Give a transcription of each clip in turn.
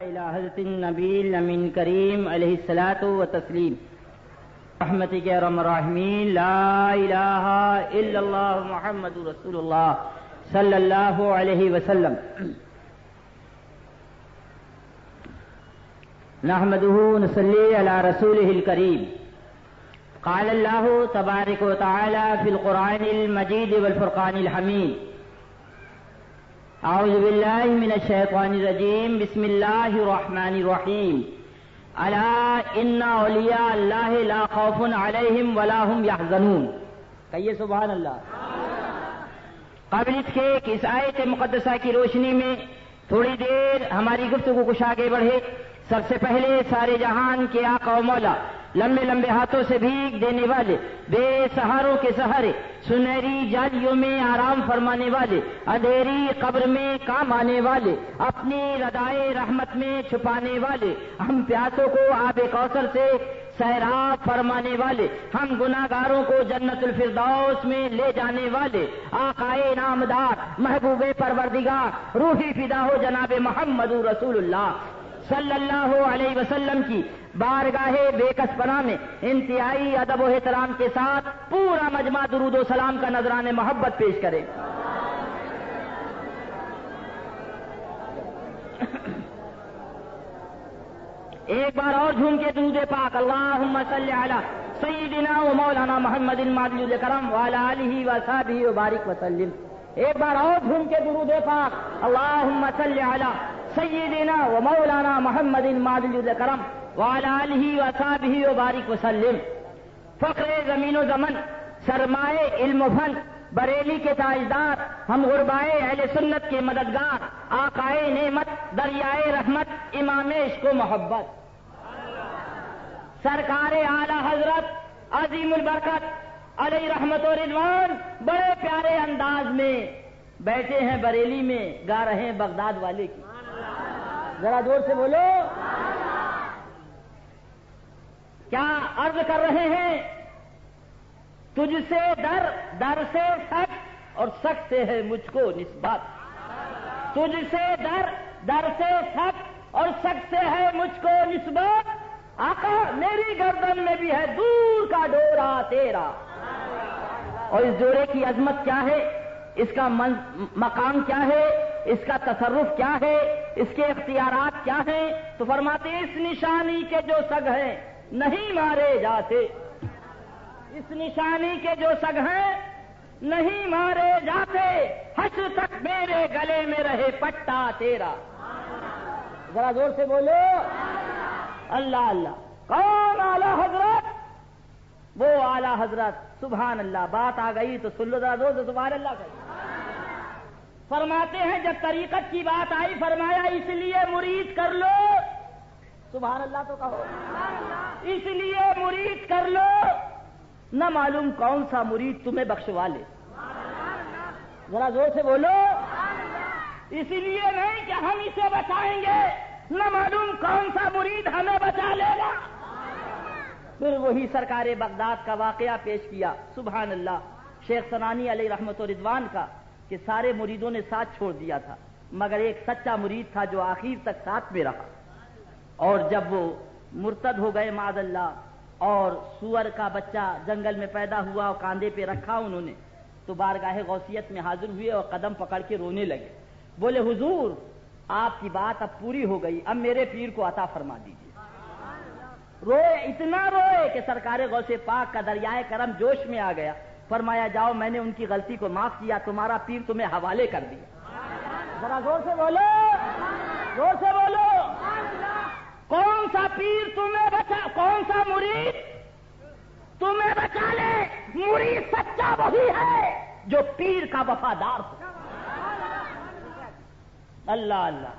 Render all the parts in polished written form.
إلى حضرت النبي الأمين الكريم عليه الصلاة والتسليم رحمتك يا أرحم الراحمين لا إله إلا الله محمد رسول الله صلى الله عليه وسلم نحمده ونصلي على رسوله الكريم قال الله تبارك وتعالى في القرآن المجيد والفرقان الحميد أعوذ بالله من الشيطان الرجيم بسم الله الرحمن الرحيم ألا إن أولياء الله لا خوف عليهم ولا هم يحزنون کہیے سبحان اللہ. قابل اس کے کہ اس آیت مقدسہ کی روشنی میں تھوڑی دیر ہماری گفتگو کچھ آگے بڑھے. سب سے پہلے سارے جہان کے آقا و مولا، لمبے لمبے ہاتھوں سے بھیگ دینے والے، بے سہاروں کے سہارے، سنہری جالیوں میں آرام فرمانے والے، اندھیری قبر میں کام آنے والے، اپنی ردائے رحمت میں چھپانے والے، ہم پیاسوں کو آب کوثر سے سیراب فرمانے والے، ہم گناہگاروں کو جنت الفردوس میں لے جانے والے، آقائے نامدار محبوب پروردگار روحی فدا ہو جناب محمد رسول اللہ صلی اللہ علیہ وسلم کی بارگاہ بے کس پناہ میں انتہائی ادب و احترام کے ساتھ پورا مجمع درود و سلام کا نذران محبت پیش کرے. ایک بار اور جھوم کے درود پاک اللہم صلی علی سیدنا و مولانا محمد المعدل کرم وعلی آلہ و صحبہ و بارک وسلم. ایک بار اور جھوم کے درود پاک اللہم صلی علی سیدنا و مولانا محمد المعدل کرم وعلی آلہ و صحبہ و بارک وسلم. فخر زمین و زمن، سرمائے علم و فن، بریلی کے تاجدار، ہم غربائے اہل سنت کے مددگار، آقائے نعمت، دریائے رحمت، امام عشق و محبت، سرکار اعلی حضرت عظیم البرکت علیہ رحمت و رضوان بڑے پیارے انداز میں بیٹھے ہیں بریلی میں، گا رہے ہیں بغداد والے کی. ذرا زور سے بولو. کیا عرض کر رہے ہیں؟ تجھ سے در، در سے سک، اور سک سے ہے مجھ کو نسبت. تجھ سے در، در سے سک، اور سک سے ہے مجھ کو نسبت. آقا میری گردن میں بھی ہے دور کا ڈورا تیرا. اور اس ڈورے کی عظمت کیا ہے، اس کا مقام کیا ہے، اس کا تصرف کیا ہے، اس کے اختیارات کیا ہیں؟ تو فرماتے اس نشانی کے جو سگ ہیں نہیں مارے جاتے، اس نشانی کے جو سگ ہیں نہیں مارے جاتے، حشر تک میرے گلے میں رہے پٹا تیرا. ذرا زور سے بولو اللہ اللہ. کون اعلی حضرت؟ وہ اعلی حضرت. سبحان اللہ. بات آ گئی تو سن لو ذرا زور سے سبحان اللہ کہو. فرماتے ہیں جب طریقت کی بات آئی فرمایا اس لیے مرید کر لو. سبحان اللہ تو کہو. اس لیے مرید کر لو نہ معلوم کون سا مرید تمہیں بخشوا لے. ذرا زور سے بولو. اسی لیے نہیں کہ ہم اسے بچائیں گے، نہ معلوم کون سا مرید ہمیں بچا لے گا. پھر وہی سرکار بغداد کا واقعہ پیش کیا. سبحان اللہ. شیخ سنانی علیہ رحمت و رضوان کا کہ سارے مریدوں نے ساتھ چھوڑ دیا تھا مگر ایک سچا مرید تھا جو آخر تک ساتھ میں رہا. اور جب وہ مرتد ہو گئے معاذ اللہ اور سور کا بچہ جنگل میں پیدا ہوا اور کاندھے پہ رکھا انہوں نے، تو بارگاہ غوثیت میں حاضر ہوئے اور قدم پکڑ کے رونے لگے. بولے حضور آپ کی بات اب پوری ہو گئی، اب میرے پیر کو عطا فرما دیجیے. روئے، اتنا روئے کہ سرکار غوث پاک کا دریائے کرم جوش میں آ گیا. فرمایا جاؤ میں نے ان کی غلطی کو معاف کیا، تمہارا پیر تمہیں حوالے کر دیا. ذرا زور سے بولو، زور سے بولو. کون سا پیر تمہیں بچا، کون سا مرید تمہیں بچا لے؟ مرید سچا وہی ہے جو پیر کا وفادار ہو. اللہ اللہ.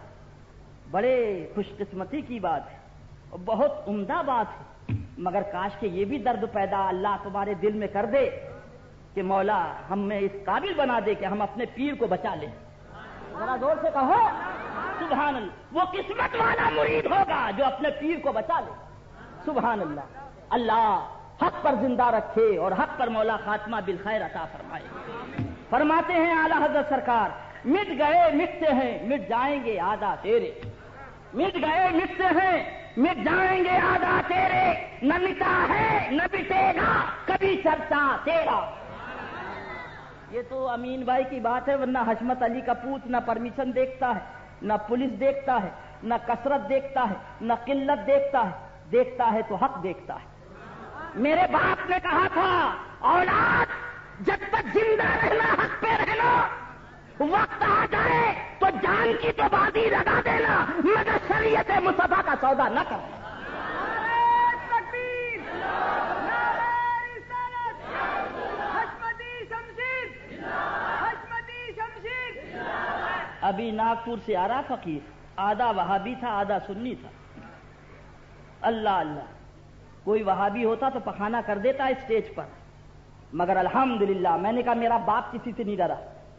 بڑے خوش قسمتی کی بات ہے، بہت عمدہ بات ہے، مگر کاش کہ یہ بھی درد پیدا اللہ تمہارے دل میں کر دے کہ مولا ہمیں اس قابل بنا دے کہ ہم اپنے پیر کو بچا لیں. ذرا زور سے کہو سبحان اللہ. وہ قسمت والا مرید ہوگا جو اپنے پیر کو بچا لے. سبحان اللہ. اللہ حق پر زندہ رکھے اور حق پر مولا خاتمہ بالخیر عطا فرمائے. فرماتے ہیں اعلی حضرت سرکار مٹ گئے مٹتے ہیں مٹ جائیں گے آدھا تیرے. مٹ گئے مٹتے ہیں، مٹ جائیں گے آدھا تیرے، نہ مٹا ہے نہ مٹے گا کبھی چرچا تیرا۔ یہ تو امین بھائی کی بات ہے، ورنہ حشمت علی کا پوت نہ پرمیشن دیکھتا ہے، نہ پولیس دیکھتا ہے، نہ کثرت دیکھتا ہے، نہ قلت دیکھتا ہے، دیکھتا ہے تو حق دیکھتا ہے۔ میرے باپ نے کہا تھا، اولاد جب تک زندہ رہنا حق پہ رہنا، وقت آ جائے تو جان کی تو بازی لگا دینا، مگر شریعت مصطفیٰ کا سودا نہ کرنا۔ ابھی ناگپور سے آ رہا فقیر، آدھا وہابی تھا آدھا سنی تھا۔ اللہ اللہ، کوئی وہابی ہوتا تو پخانہ کر دیتا اسٹیج پر، مگر الحمدللہ میں نے کہا میرا باپ کسی سے نہیں ڈرا،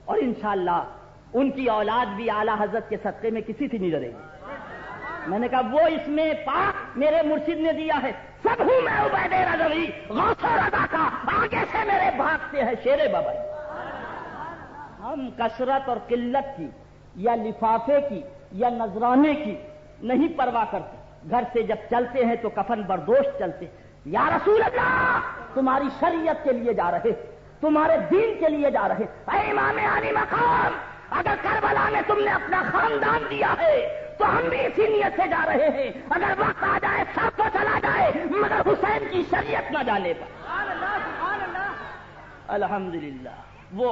اور انشاءاللہ ان کی اولاد بھی اعلیٰ حضرت کے صدقے میں کسی سے نہیں ڈرے گی۔ میں نے کہا وہ اس میں پاک میرے مرشد نے دیا ہے، سب ہوں میں عبید رضوی غوث و رضا کا، آگے سے میرے بھاگتے ہیں شیر بابر۔ ہم کثرت اور قلت کی یا لفافے کی یا نذرانے کی نہیں پرواہ کرتے، گھر سے جب چلتے ہیں تو کفن بردوش چلتے۔ یا رسول اللہ تمہاری شریعت کے لیے جا رہے، تمہارے دین کے لیے جا رہے۔ اے امام علی مقام، اگر کربلا میں تم نے اپنا خاندان دیا ہے تو ہم بھی اسی نیت سے جا رہے ہیں، اگر وقت آ جائے سب کو چلا جائے مگر حسین کی شریعت نہ جانے پر۔ الحمدللہ وہ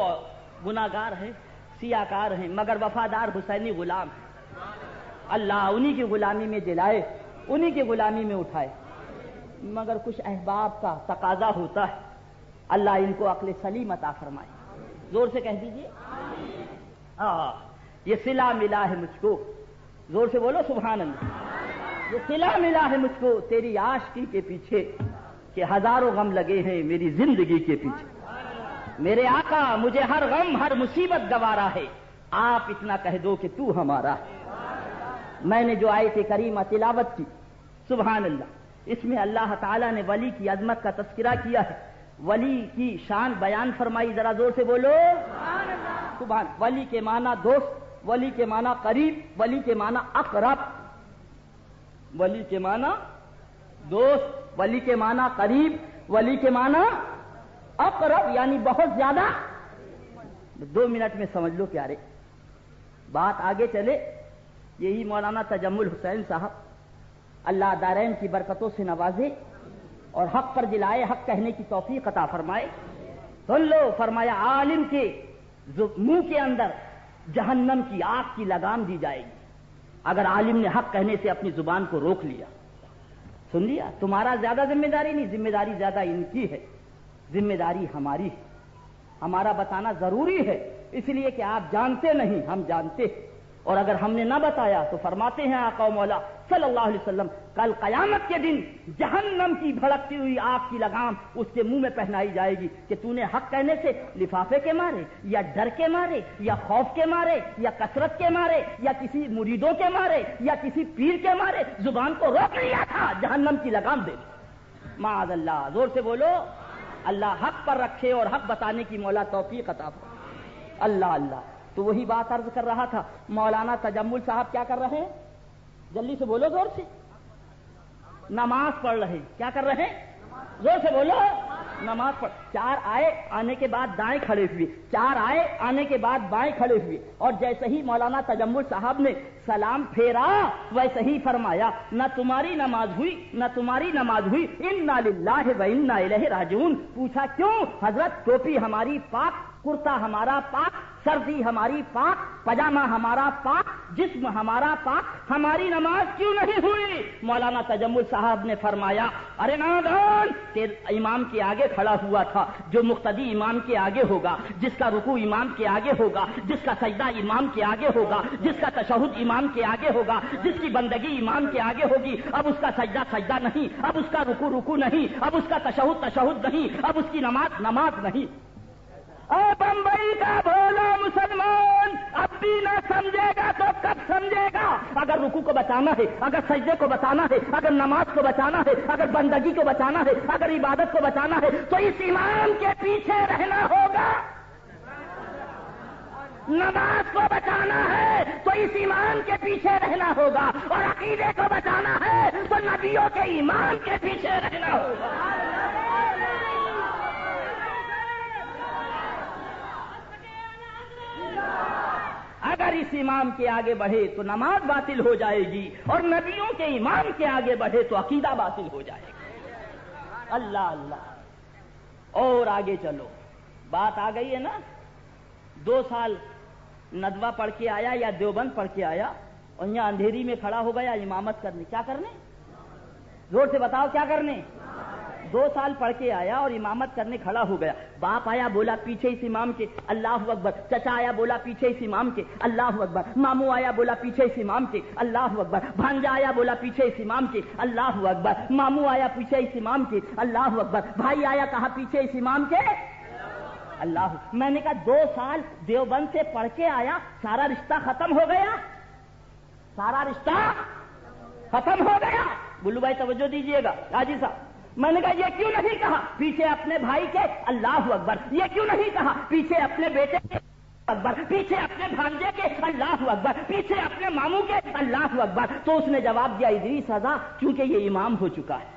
گناہگار ہیں، سیاکار ہیں، مگر وفادار حسینی غلام ہیں۔ اللہ انہی کی غلامی میں جلائے، انہی کی غلامی میں اٹھائے، مگر کچھ احباب کا تقاضا ہوتا ہے، اللہ ان کو عقل سلیم عطا فرمائے۔ زور سے کہہ دیجئے یہ صلہ ملا ہے مجھ کو، زور سے بولو سبحان اللہ۔ یہ صلہ ملا ہے مجھ کو تیری عاشقی کے پیچھے، کہ ہزاروں غم لگے ہیں میری زندگی کے پیچھے۔ میرے آقا مجھے ہر غم ہر مصیبت گوارا ہے، آپ اتنا کہہ دو کہ تو ہمارا ہے۔ میں نے جو آیت کریمہ تلاوت کی، سبحان اللہ، اس میں اللہ تعالیٰ نے ولی کی عظمت کا تذکرہ کیا ہے، ولی کی شان بیان فرمائی، ذرا زور سے بولو سبحان۔ ولی کے معنی دوست، ولی کے معنی قریب، ولی کے معنی اقرب، ولی کے معنی دوست، ولی کے معنی قریب، ولی کے معنی اقرب، یعنی بہت زیادہ۔ 2 منٹ میں سمجھ لو پیارے، بات آگے چلے۔ یہی مولانا تجمل حسین صاحب اللہ دارین کی برکتوں سے نوازے اور حق پر جلائے، حق کہنے کی توفیق عطا فرمائے۔ سن لو، فرمایا عالم کے منہ کے اندر جہنم کی آگ کی لگام دی جائے گی اگر عالم نے حق کہنے سے اپنی زبان کو روک لیا۔ سن لیا، تمہارا زیادہ ذمہ داری نہیں، ذمہ داری زیادہ ان کی ہے، ذمہ داری ہماری ہے۔ ہمارا بتانا ضروری ہے، اس لیے کہ آپ جانتے نہیں، ہم جانتے ہیں، اور اگر ہم نے نہ بتایا تو فرماتے ہیں آقا و مولا صلی اللہ علیہ وسلم، کل قیامت کے دن جہنم کی بھڑکتی ہوئی آگ کی لگام اس کے منہ میں پہنائی جائے گی کہ تو نے حق کہنے سے لفافے کے مارے یا ڈر کے مارے یا خوف کے مارے یا کثرت کے مارے یا کسی مریدوں کے مارے یا کسی پیر کے مارے زبان کو روک لیا تھا، جہنم کی لگام دے دی۔ معاذ اللہ، زور سے بولو اللہ حق پر رکھے اور حق بتانے کی مولا توفیق عطا فرمائے۔ اللہ اللہ، تو وہی بات عرض کر رہا تھا، مولانا تجمل صاحب کیا کر رہے ہیں؟ جلدی سے بولو زور سے، نماز پڑھ رہے۔ کیا کر رہے ہیں؟ زور سے بولو، نماز پڑھ۔ 4 آئے، آنے کے بعد دائیں کھڑے ہوئے، 4 آئے، آنے کے بعد بائیں کھڑے ہوئے، اور جیسے ہی مولانا تجمل صاحب نے سلام پھیرا ویسے ہی فرمایا، نہ تمہاری نماز ہوئی نہ تمہاری نماز ہوئی، انا للہ و انا الیہ راجعون۔ پوچھا کیوں؟ حضرت ٹوپی ہماری پاک، کرتا ہمارا پاک، سردی ہماری پاک، پاجامہ ہمارا پاک، جسم ہمارا پاک، ہماری نماز کیوں نہیں ہوئی؟ مولانا تجمل صاحب نے فرمایا، ارے نادان، امام کے آگے کھڑا ہوا تھا، جو مقتدی امام کے آگے ہوگا، جس کا رکوع امام کے آگے ہوگا، جس کا سجدہ امام کے آگے ہوگا، جس کا تشہد امام کے آگے ہوگا، جس کی بندگی امام کے آگے ہوگی، اب اس کا سجدہ سجدہ نہیں، اب اس کا رکوع رکوع نہیں، اب اس کا تشہد تشہد نہیں، اب اس کی نماز نماز نہیں۔ اے بمبئی کا بھولا مسلمان، اب بھی نہ سمجھے گا تو کب سمجھے گا؟ اگر رکوع کو بچانا ہے، اگر سجدے کو بچانا ہے، اگر نماز کو بچانا ہے، اگر بندگی کو بچانا ہے، اگر عبادت کو بچانا ہے تو اس امام کے پیچھے رہنا ہوگا۔ نماز کو بچانا ہے تو اس ایمان کے پیچھے رہنا ہوگا، اور عقیدے کو بچانا ہے تو نبیوں کے ایمان کے پیچھے رہنا ہوگا۔ اگر اس امام کے آگے بڑھے تو نماز باطل ہو جائے گی، اور نبیوں کے امام کے آگے بڑھے تو عقیدہ باطل ہو جائے گا۔ اللہ اللہ۔ اور آگے چلو، بات آ گئی ہے نا، 2 سال ندوہ پڑھ کے آیا یا دیوبند پڑھ کے آیا اور یہاں اندھیری میں کھڑا ہو گیا امامت کرنے، کیا کرنے؟ زور سے بتاؤ کیا کرنے؟ 2 سال پڑھ کے آیا اور امامت کرنے کھڑا ہو گیا، باپ آیا بولا پیچھے اس امام کے اللہ اکبر، چچا آیا بولا پیچھے اس امام کے اللہ اکبر، ماموں آیا بولا پیچھے اس امام کے اللہ اکبر، بھانجا آیا بولا پیچھے اس امام کے اللہ اکبر، ماموں آیا پیچھے اس امام کے اللہ اکبر، بھائی آیا کہا پیچھے اس امام کے اللہ۔ میں نے کہا 2 سال دیوبند سے پڑھ کے آیا، سارا رشتہ ختم ہو گیا، سارا رشتہ ختم ہو گیا۔ بلو بھائی توجہ دیجئے گا، حاجی صاحب، میں نے کہا یہ کیوں نہیں کہا پیچھے اپنے بھائی کے اللہ اکبر، یہ کیوں نہیں کہا پیچھے اپنے بیٹے کے اکبر، پیچھے اپنے بھانجے کے اللہ اکبر، پیچھے اپنے ماموں کے اللہ اکبر؟ تو اس نے جواب دیا ادریس رضا، کیونکہ یہ امام ہو چکا ہے،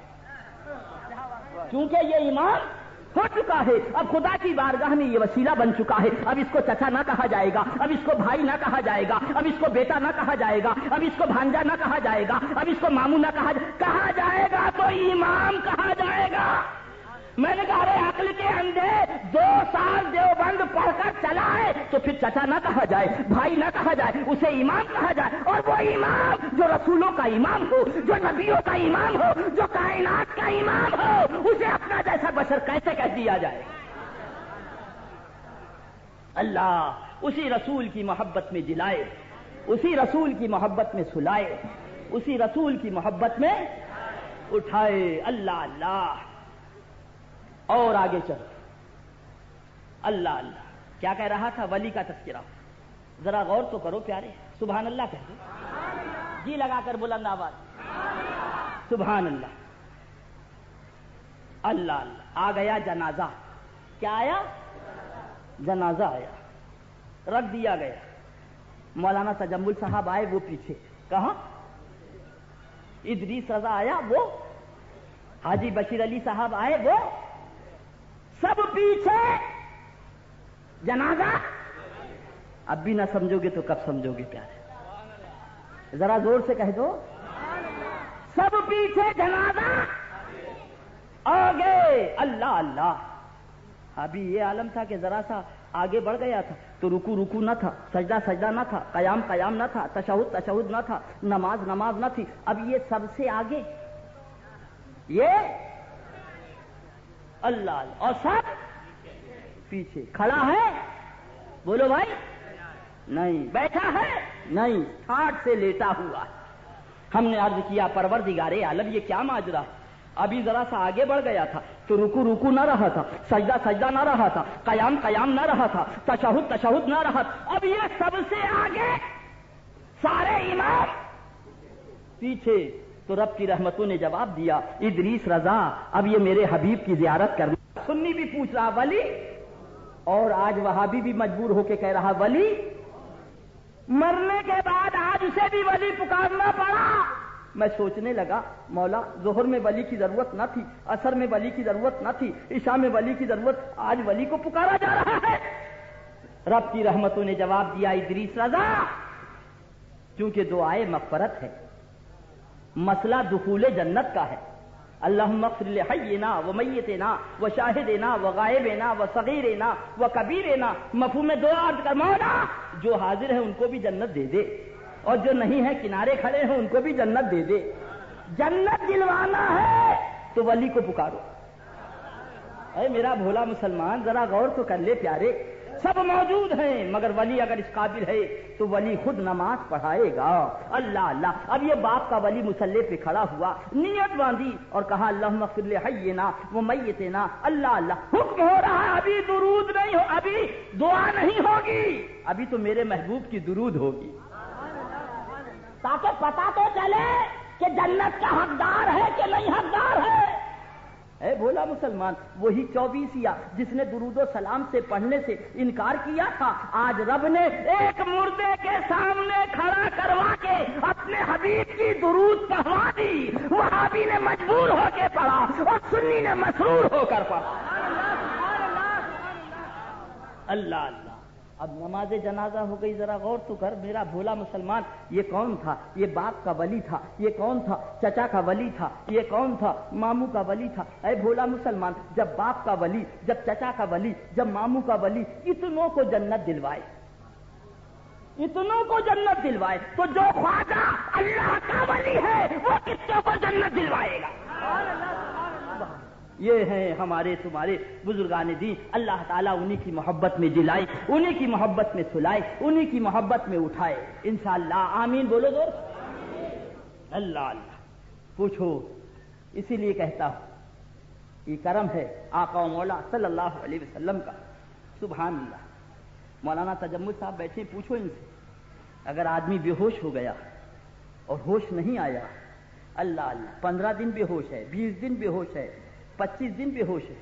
کیونکہ یہ امام ہو چکا ہے، اب خدا کی بارگاہ میں یہ وسیلہ بن چکا ہے، اب اس کو چچا نہ کہا جائے گا، اب اس کو بھائی نہ کہا جائے گا، اب اس کو بیٹا نہ کہا جائے گا، اب اس کو بھانجا نہ کہا جائے گا، اب اس کو ماموں نہ کہا جائے گا تو امام کہا جائے گا۔ میں نے کہا ارے عقل کے اندھے، 2 سال دیوبند پڑھ کر چلا ہے تو پھر چچا نہ کہا جائے، بھائی نہ کہا جائے، اسے امام کہا جائے، اور وہ امام جو رسولوں کا امام ہو، جو نبیوں کا امام ہو، جو کائنات کا امام ہو، اسے اپنا جیسا بشر کیسے کہہ دیا جائے؟ اللہ اسی رسول کی محبت میں جلائے، اسی رسول کی محبت میں سلائے، اسی رسول کی محبت میں اٹھائے۔ اللہ اللہ۔ اور آگے چلو، اللہ اللہ، کیا کہہ رہا تھا؟ ولی کا تذکرہ، ذرا غور تو کرو پیارے، سبحان اللہ کہہ دو، جی لگا کر بلند آواز، سبحان اللہ۔ اللہ اللہ۔ آ گیا جنازہ، کیا آیا؟ جنازہ آیا، رکھ دیا گیا، مولانا تجمل صاحب آئے وہ پیچھے، کہاں؟ ادریس رضا آیا وہ، حاجی بشیر علی صاحب آئے وہ، سب پیچھے، جنازہ اب بھی نہ سمجھو گے تو کب سمجھو گے پیارے؟ ذرا زور سے کہہ دو، سب پیچھے، جنازہ آگے۔ اللہ اللہ۔ ابھی یہ عالم تھا کہ ذرا سا آگے بڑھ گیا تھا تو رکو رکو نہ تھا، سجدہ سجدہ نہ تھا، قیام قیام نہ تھا، تشہد تشہد نہ تھا، نماز نماز نہ تھی، اب یہ سب سے آگے، یہ اللہ اللہ، اور سب پیچھے۔ کھڑا ہے؟ بولو بھائی، نہیں۔ بیٹھا ہے؟ نہیں، ٹھاٹ سے لیٹا ہوا۔ ہم نے عرض کیا پروردگار عالم یہ کیا ماجرا؟ ابھی ذرا سا آگے بڑھ گیا تھا تو رکو رکو نہ رہا تھا، سجدہ سجدہ نہ رہا تھا، قیام قیام نہ رہا تھا، تشہد تشہد نہ رہا تھا، اب یہ سب سے آگے، سارے امام پیچھے۔ تو رب کی رحمتوں نے جواب دیا ادریس رضا اب یہ میرے حبیب کی زیارت کرنا۔ سنی بھی پوچھ رہا ولی، اور آج وہابی بھی مجبور ہو کے کہہ رہا ولی، مرنے کے بعد آج اسے بھی ولی پکارنا پڑا۔ میں سوچنے لگا مولا ظہر میں ولی کی ضرورت نہ تھی، عصر میں ولی کی ضرورت نہ تھی، عشاء میں ولی کی ضرورت، آج ولی کو پکارا جا رہا ہے۔ رب کی رحمتوں نے جواب دیا ادریس رضا کیونکہ دعائے مغفرت ہے، مسئلہ دخول جنت کا ہے۔ اللہم اغفر لحینا و میتنا و شاہدنا و غائبنا و صغیرنا و کبیرنا، مفہوم دعا عرض کر مولا جو حاضر ہیں ان کو بھی جنت دے دے، اور جو نہیں ہے کنارے کھڑے ہیں ان کو بھی جنت دے دے۔ جنت دلوانا ہے تو ولی کو پکارو۔ اے میرا بھولا مسلمان ذرا غور تو کر لے پیارے، سب موجود ہیں مگر ولی اگر اس قابل ہے تو ولی خود نماز پڑھائے گا۔ اللہ اللہ۔ اب یہ باپ کا ولی مصلی پہ کھڑا ہوا، نیت باندھی اور کہا اللہم اغفر لحینا و میتنا۔ اللہ اللہ، حکم ہو رہا ہے ابھی درود نہیں ہو، ابھی دعا نہیں ہوگی، ابھی تو میرے محبوب کی درود ہوگی، تاکہ پتہ تو چلے کہ جنت کا حقدار ہے کہ نہیں حقدار ہے۔ اے بھولا مسلمان، وہی 24 جس نے درود و سلام سے پڑھنے سے انکار کیا تھا، آج رب نے ایک مردے کے سامنے کھڑا کروا کے اپنے حبیب کی درود پڑھوا دی۔ وہابی نے مجبور ہو کے پڑھا اور سنی نے مسرور ہو کر پڑھا۔ اللہ اللہ۔ اب نماز جنازہ ہو گئی، ذرا غور تو کر میرا بھولا مسلمان، یہ کون تھا؟ یہ باپ کا ولی تھا۔ یہ کون تھا؟ چچا کا ولی تھا۔ یہ کون تھا؟ ماموں کا ولی تھا۔ اے بھولا مسلمان، جب باپ کا ولی، جب چچا کا ولی، جب ماموں کا ولی اتنوں کو جنت دلوائے، اتنوں کو جنت دلوائے، تو جو خواجہ اللہ کا ولی ہے وہ کتنوں کو جنت دلوائے گا؟ یہ ہیں ہمارے تمہارے بزرگان دین، اللہ تعالیٰ انہی کی محبت میں جلائے، انہی کی محبت میں سلائے، انہی کی محبت میں اٹھائے انشاءاللہ۔ آمین بولو زور۔ اللہ اللہ۔ پوچھو، اسی لیے کہتا ہوں یہ کرم ہے آقا و مولا صلی اللہ علیہ وسلم کا۔ سبحان اللہ۔ مولانا تجمل صاحب بیٹھے، پوچھو ان سے، اگر آدمی بے ہوش ہو گیا اور ہوش نہیں آیا، اللہ اللہ، 15 دن بے ہوش ہے، 20 دن بے ہوش ہے، 25 دن بے ہوش ہے،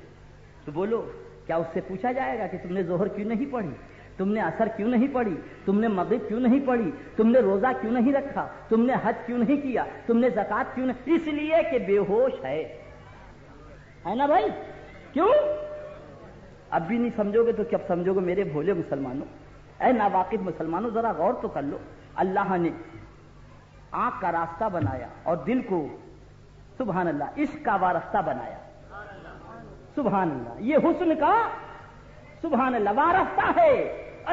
تو بولو کیا اس سے پوچھا جائے گا کہ تم نے ظہر کیوں نہیں پڑھی، تم نے عصر کیوں نہیں پڑھی، تم نے مغرب کیوں نہیں پڑھی، تم نے روزہ کیوں نہیں رکھا، تم نے حج کیوں نہیں کیا، تم نے زکوٰۃ کیوں نہیں؟ اس لیے کہ بے ہوش ہے نا بھائی؟ کیوں؟ اب بھی نہیں سمجھو گے تو کب سمجھو گے میرے بھولے مسلمانوں؟ اے ناواقف مسلمانوں، ذرا غور تو کر لو۔ اللہ نے آنکھ کا راستہ بنایا اور دل کو سبحان اللہ عشق کا وارستہ بنایا۔ سبحان اللہ، یہ حسن کا سبحان اللہ وارستہ ہے۔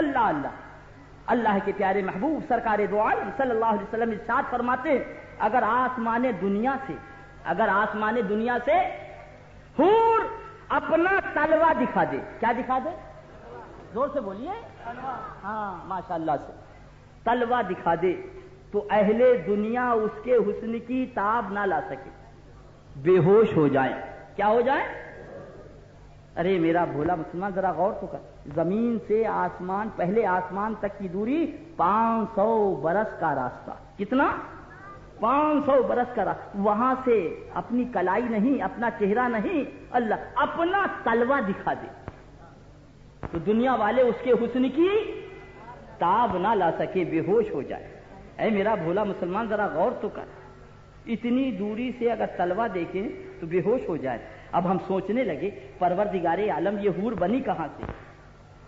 اللہ اللہ۔ اللہ کے پیارے محبوب سرکار دو عالم صلی اللہ علیہ وسلم ارشاد فرماتے ہیں، اگر آسمان دنیا سے حور اپنا تلوا دکھا دے، کیا دکھا دے؟ زور سے بولیے۔ ہاں ماشاء اللہ سے، تلوا دکھا دے تو اہل دنیا اس کے حسن کی تاب نہ لا سکے، بے ہوش ہو جائیں۔ کیا ہو جائیں؟ ارے میرا بھولا مسلمان ذرا غور تو کر، زمین سے آسمان، پہلے آسمان تک کی دوری 500 برس کا راستہ۔ کتنا؟ 500 برس کا راستہ۔ وہاں سے اپنی کلائی نہیں، اپنا چہرہ نہیں، اللہ اپنا تلوا دکھا دے تو دنیا والے اس کے حسن کی تاب نہ لا سکے، بے ہوش ہو جائے۔ اے میرا بھولا مسلمان ذرا غور تو کر، اتنی دوری سے اگر تلوا دیکھیں تو بے ہوش ہو جائے۔ اب ہم سوچنے لگے پروردگار عالم یہ حور بنی کہاں سے؟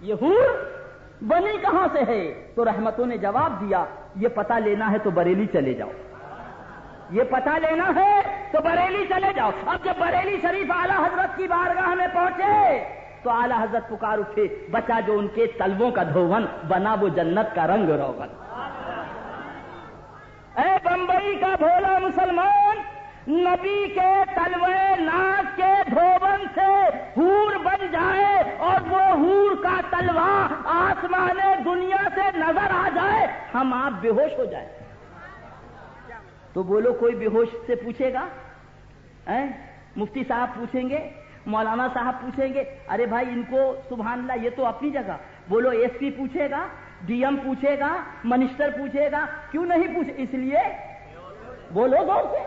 یہ حور بنی کہاں سے ہے؟ تو رحمتوں نے جواب دیا، یہ پتہ لینا ہے تو بریلی چلے جاؤ، یہ پتہ لینا ہے تو بریلی چلے جاؤ۔ اب جب بریلی شریف اعلیٰ حضرت کی بارگاہ میں پہنچے تو اعلیٰ حضرت پکار اٹھے، بچا جو ان کے تلووں کا دھون، بنا وہ جنت کا رنگ روغن۔ اے بمبئی کا بھولا مسلمان، نبی کے تلوے ناز کے دھون سے حور بن جائے اور وہ حور کا تلوا آسمان دنیا سے نظر آ جائے، ہم آپ بے ہوش ہو جائیں تو بولو کوئی بے ہوش سے پوچھے گا؟ مفتی صاحب پوچھیں گے، مولانا صاحب پوچھیں گے، ارے بھائی ان کو سبحان اللہ یہ تو اپنی جگہ۔ بولو ایس پی پوچھے گا، ڈی ایم پوچھے گا، منسٹر پوچھے گا، کیوں نہیں پوچھے؟ اس لیے بولو زور سے،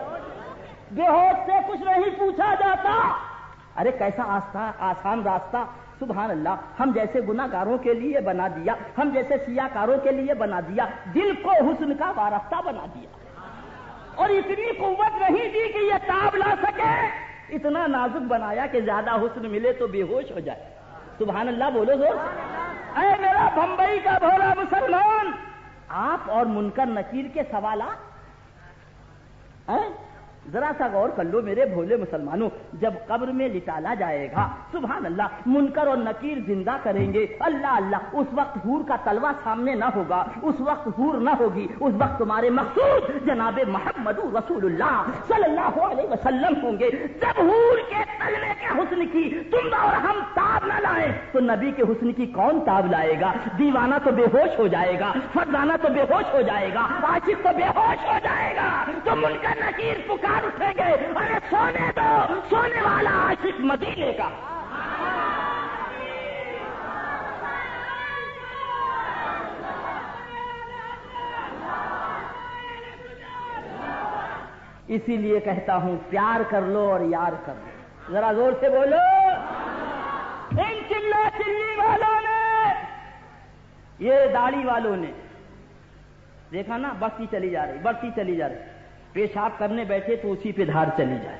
بے ہوش سے کچھ نہیں پوچھا جاتا۔ ارے کیسا آسان راستہ سبحان اللہ ہم جیسے گناہ گاروں کے لیے بنا دیا، ہم جیسے سیاہ کاروں کے لیے بنا دیا، دل کو حسن کا وارستہ بنا دیا، اور اتنی قوت نہیں دی کہ یہ تاب لا سکے، اتنا نازک بنایا کہ زیادہ حسن ملے تو بے ہوش ہو جائے۔ سبحان اللہ بولو زور۔ اے میرا بمبئی کا بھولا مسلمان، آپ اور منکر نکیر کے سوالات ذرا سا غور کر لو میرے بھولے مسلمانوں۔ جب قبر میں لٹالا جائے گا سبحان اللہ، منکر اور نکیر زندہ کریں گے، اللہ اللہ، اس وقت حور کا تلوا سامنے نہ ہوگا، اس وقت حور نہ ہوگی، اس وقت تمہارے مقصود جناب محمد رسول اللہ صلی اللہ علیہ وسلم ہوں گے۔ جب حور کے تلوے کے حسن کی تم اور ہم تاب نہ لائیں تو نبی کے حسن کی کون تاب لائے گا؟ دیوانہ تو بے ہوش ہو جائے گا، فرزانہ تو بے ہوش ہو جائے گا، عاشق تو بے ہوش ہو جائے گا، تو منکر نکیر پکار اٹھیں گے، ارے سونے دو، سونے والا عاشق مدینے کا۔ اسی لیے کہتا ہوں پیار کر لو اور یار کر لو۔ ذرا زور سے بولو. ان چلا چلی والوں نے، یہ داڑھی والوں نے دیکھا نا، بڑھتی چلی جا رہی، بڑھتی چلی جا رہی. پیشاب کرنے بیٹھے تو اسی پہ دھار چلی جائے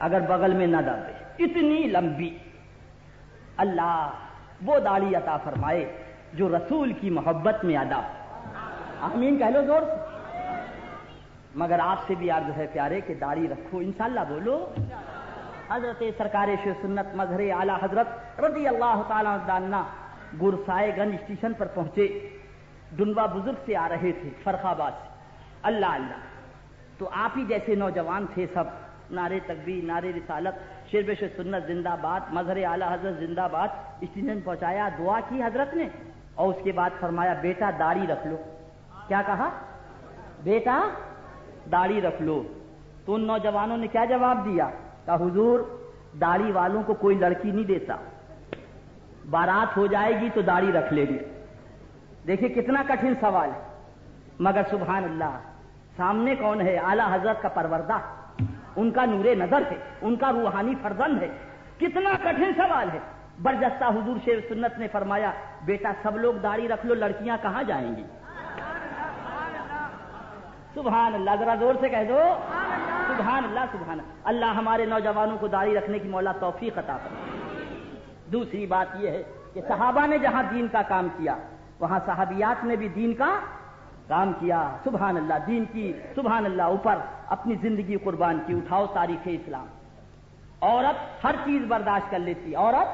اگر بغل میں نہ دبے، اتنی لمبی. اللہ وہ داڑھی عطا فرمائے جو رسول کی محبت میں ادا. آمین کہہ لو زور سے. مگر آپ سے بھی عرض ہے پیارے کہ داڑھی رکھو، انشاءاللہ بولو. حضرت سرکار شیخ سنت مظہر اعلی حضرت رضی اللہ تعالیٰ عنہ گرسائے گنج اسٹیشن پر پہنچے. ڈنوا بزرگ سے آ رہے تھے، فرخ آباد سے. اللہ اللہ، تو آپ ہی جیسے نوجوان تھے سب، نعرے تکبیر، نعرے رسالت، شیر بے شیر سنت زندہ باد، مظہر اعلی حضرت زندہ باد. اسٹیشن پہنچایا، دعا کی حضرت نے، اور اس کے بعد فرمایا بیٹا داڑھی رکھ لو. کیا کہا؟ بیٹا داڑھی رکھ لو. تو ان نوجوانوں نے کیا جواب دیا؟ کہا حضور داڑھی والوں کو کوئی لڑکی نہیں دیتا، بارات ہو جائے گی تو داڑھی رکھ لے گی. دیکھیں کتنا کٹھن سوال ہے، مگر سبحان اللہ سامنے کون ہے؟ اعلی حضرت کا پروردہ، ان کا نور نظر ہے، ان کا روحانی فرزند ہے. کتنا کٹھن سوال ہے. برجستہ حضور شیر سنت نے فرمایا بیٹا سب لوگ داڑھی رکھ لو، لڑکیاں کہاں جائیں گی؟ سبحان اللہ، ذرا زور سے کہہ دو سبحان اللہ. سبحان اللہ. اللہ ہمارے نوجوانوں کو داڑھی رکھنے کی مولا توفیق عطا فرمائے. دوسری بات یہ ہے کہ صحابہ نے جہاں دین کا کام کیا وہاں صحابیات نے بھی دین کا کام کیا. سبحان اللہ، دین کی سبحان اللہ اوپر اپنی زندگی قربان کی. اٹھاؤ تاریخ اسلام. عورت ہر چیز برداشت کر لیتی. عورت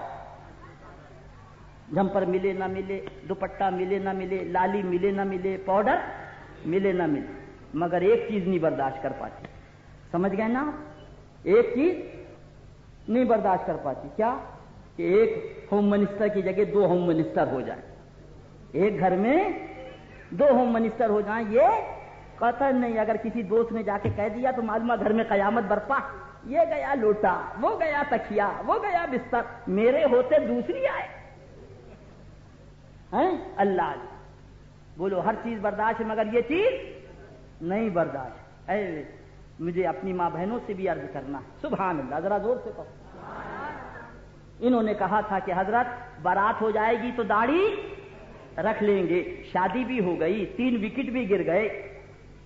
جھمپر ملے نہ ملے، دوپٹہ ملے نہ ملے، لالی ملے نہ ملے، پاؤڈر ملے نہ ملے، مگر ایک چیز نہیں برداشت کر پاتی. سمجھ گئے نا؟ ایک چیز نہیں برداشت کر پاتی. کیا؟ کہ ایک ہوم منسٹر کی جگہ 2 ہوم منسٹر ہو جائیں، ایک گھر میں 2 ہوم منسٹر ہو جائیں. یہ قطع نہیں. اگر کسی دوست نے جا کے کہہ دیا تو معلومہ گھر میں قیامت برپا. یہ گیا لوٹا، وہ گیا تکیا، وہ گیا بستر، میرے ہوتے دوسری آئے. اللہ بولو ہر چیز برداشت ہے مگر یہ چیز نہیں برداشت. اے مجھے اپنی ماں بہنوں سے بھی عرض کرنا ہے. سبحان اللہ، ذرا زور سے کہو. انہوں نے کہا تھا کہ حضرت بارات ہو جائے گی تو داڑھی رکھ لیں گے. شادی بھی ہو گئی، 3 وکٹ بھی گر گئے.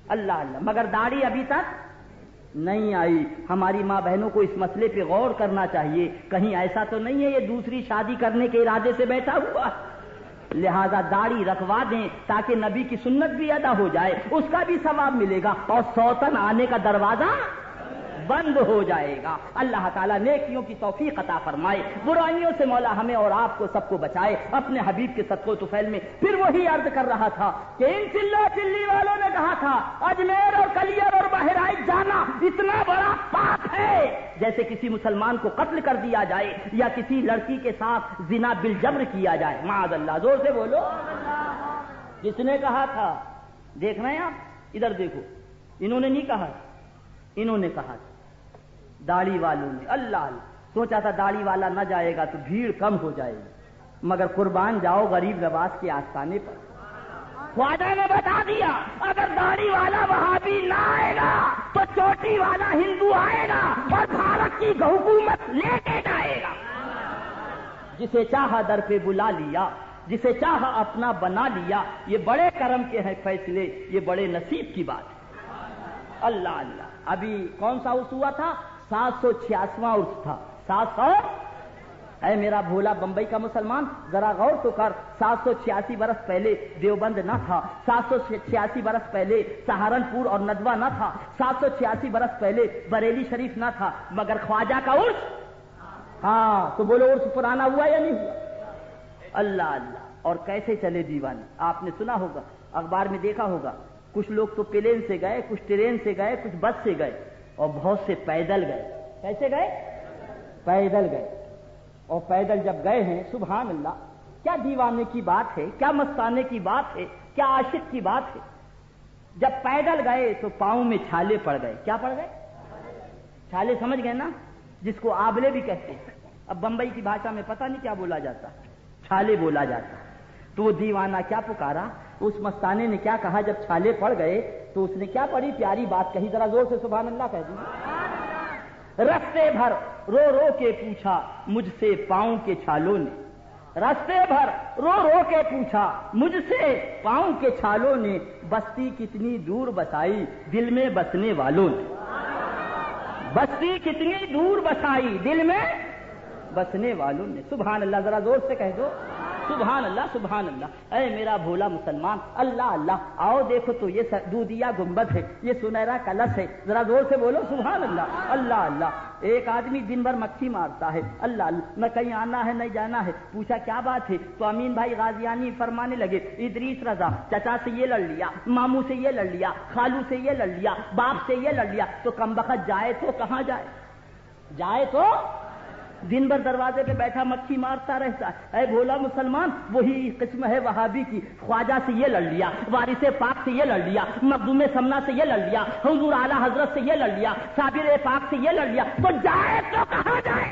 اللہ اللہ، مگر داڑھی ابھی تک نہیں آئی. ہماری ماں بہنوں کو اس مسئلے پہ غور کرنا چاہیے. کہیں ایسا تو نہیں ہے یہ دوسری شادی کرنے کے ارادے سے بیٹھا ہوا؟ لہذا داڑھی رکھوا دیں تاکہ نبی کی سنت بھی ادا ہو جائے، اس کا بھی ثواب ملے گا اور سوتن آنے کا دروازہ بند ہو جائے گا. اللہ تعالیٰ نیکیوں کی توفیق عطا فرمائے، برائیوں سے مولا ہمیں اور آپ کو سب کو بچائے اپنے حبیب کے صدقہ و طفیل میں. پھر وہی عرض کر رہا تھا کہ ان چلا چلی والوں نے کہا تھا اجمیر اور کلیئر اور بہرائچ جانا اتنا بڑا پاپ ہے جیسے کسی مسلمان کو قتل کر دیا جائے یا کسی لڑکی کے ساتھ زنا بالجبر کیا جائے. معاذ اللہ. زور سے بولو. کس نے کہا تھا؟ دیکھ رہے ہیں آپ؟ ادھر دیکھو. انہوں نے نہیں کہا، انہوں نے کہا تھا داڑھی والوں نے. اللہ اللہ، سوچا تھا داڑھی والا نہ جائے گا تو بھیڑ کم ہو جائے گی، مگر قربان جاؤ غریب نواز کے آستانے پر. خواجہ نے بتا دیا اگر داڑھی والا وہابی نہ آئے گا تو چوٹی والا ہندو آئے گا اور بھارت کی حکومت لے کے جائے گا. جسے چاہا در پہ بلا لیا، جسے چاہا اپنا بنا لیا. یہ بڑے کرم کے ہیں فیصلے، یہ بڑے نصیب کی بات ہے. اللہ اللہ. ابھی کون سا عرس ہوا تھا؟ 786واں عرس تھا. 700. اے میرا بھولا بمبئی کا مسلمان ذرا غور تو کر. 786 برس پہلے دیوبند نہ تھا، 786 برس پہلے سہارنپور اور ندوہ نہ تھا، 786 برس پہلے بریلی شریف نہ تھا، مگر خواجہ کا عرس. ہاں تو بولو عرس پرانا ہوا یا نہیں ہوا؟ اللہ اللہ. اور کیسے چلے دیوانے. آپ نے سنا ہوگا، اخبار میں دیکھا ہوگا، کچھ لوگ تو پلین سے گئے، کچھ ٹرین سے گئے، کچھ بس سے گئے اور بہت سے پیدل گئے. کیسے گئے؟ پیدل گئے. اور پیدل جب گئے ہیں سبحان اللہ، کیا دیوانے کی بات ہے، کیا مستانے کی بات ہے، کیا عاشق کی بات ہے. جب پیدل گئے تو پاؤں میں چھالے پڑ گئے. کیا پڑ گئے؟ چھالے. سمجھ گئے نا، جس کو آبلے بھی کہتے ہیں. اب بمبئی کی بھاشا میں پتہ نہیں کیا بولا جاتا، چھالے بولا جاتا. تو وہ دیوانہ کیا پکارا، اس مستانے نے کیا کہا جب چھالے پڑ گئے تو اس نے کیا بڑی پیاری بات کہی. ذرا زور سے سبحان اللہ کہہ دیں. رستے بھر رو رو کے پوچھا مجھ سے پاؤں کے چھالوں نے، رستے بھر رو رو کے پوچھا مجھ سے پاؤں کے چھالوں نے، بستی کتنی دور بسائی دل میں بسنے والوں نے، بستی کتنی دور بسائی دل میں بسنے والوں نے۔ سبحان اللہ، ذرا زور سے کہہ دو سبحان اللہ سبحان اللہ۔ اے میرا بھولا مسلمان، اللہ اللہ، آؤ دیکھو تو یہ دودیا گنبد ہے، یہ سنہرا کلش ہے، ذرا زور سے بولو سبحان اللہ اللہ اللہ۔ ایک آدمی دن بھر مکھی مارتا ہے، اللہ اللہ، نہ کہیں آنا ہے نہ جانا ہے، پوچھا کیا بات ہے تو امین بھائی غازیانی فرمانے لگے ادریس رضا چچا سے یہ لڑ لیا، ماموں سے یہ لڑ لیا، خالو سے یہ لڑ لیا، باپ سے یہ لڑ لیا، تو کمبخت جائے تو کہاں جائے، جائے تو دن بھر دروازے پہ بیٹھا مکھی مارتا رہتا ہے۔ اے بھولا مسلمان، وہی قسم ہے وہابی کی، خواجہ سے یہ لڑ لیا، وارث پاک سے یہ لڑ لیا، مخدوم سمنا سے یہ لڑ لیا، حضور اعلی حضرت سے یہ لڑ لیا، صابر پاک سے یہ لڑ لیا، تو جائے تو کہاں جائے؟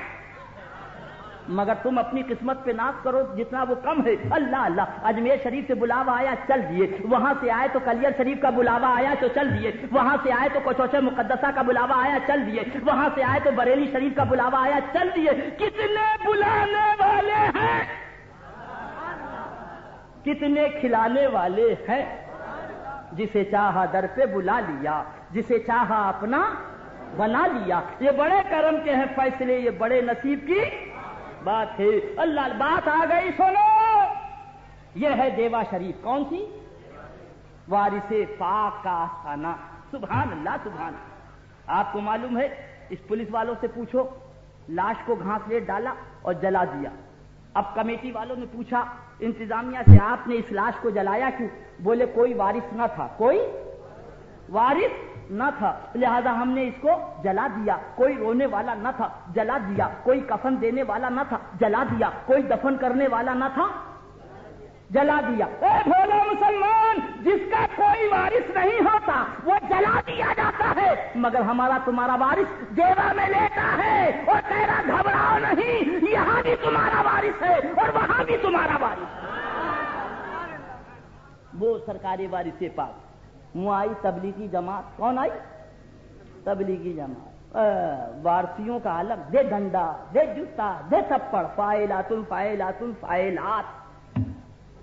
مگر تم اپنی قسمت پہ ناز کرو جتنا وہ کم ہے۔ اللہ اللہ، اجمیر شریف سے بلاوا آیا چل دیے، وہاں سے آئے تو کلیر شریف کا بلاوا آیا تو چل دیے، وہاں سے آئے تو کوچوچے مقدسہ کا بلاوا آیا چل دیے، وہاں سے آئے تو بریلی شریف کا بلاوا آیا چل دیے۔ کتنے بلانے والے ہیں، کتنے کھلانے والے ہیں، جسے چاہا در پہ بلا لیا، جسے چاہا اپنا بنا لیا۔ یہ بڑے کرم کے ہیں فیصلے، یہ بڑے نصیب کی بات ہے۔ اللہ، بات آ گئی، سنو، یہ ہے دیوا شریف، کون سی؟ وارث پاک کا آستانہ۔ سبحان اللہ سبحان اللہ۔ آپ کو معلوم ہے، اس پولیس والوں سے پوچھو، لاش کو گھاس لیٹ ڈالا اور جلا دیا۔ اب کمیٹی والوں نے پوچھا انتظامیہ سے، آپ نے اس لاش کو جلایا کیوں؟ بولے کوئی وارث نہ تھا، کوئی وارث نہ تھا، لہذا ہم نے اس کو جلا دیا۔ کوئی رونے والا نہ تھا، جلا دیا۔ کوئی کفن دینے والا نہ تھا، جلا دیا۔ کوئی دفن کرنے والا نہ تھا، جلا دیا۔ اے بھولا مسلمان، جس کا کوئی وارث نہیں ہوتا وہ جلا دیا جاتا ہے، مگر ہمارا تمہارا وارث دیوا میں لیتا ہے اور تیرا گھبراؤ نہیں، یہاں بھی تمہارا وارث ہے اور وہاں بھی تمہارا وارث ہے۔ وہ سرکاری وارث پاک وہ آئی تبلیغی جماعت، کون آئی؟ تبلیغی جماعت، وارثیوں کا عالم، دے ڈنڈا، دے جوتا، دے تھپڑ، فاعلات الفاعلات الفاعلات،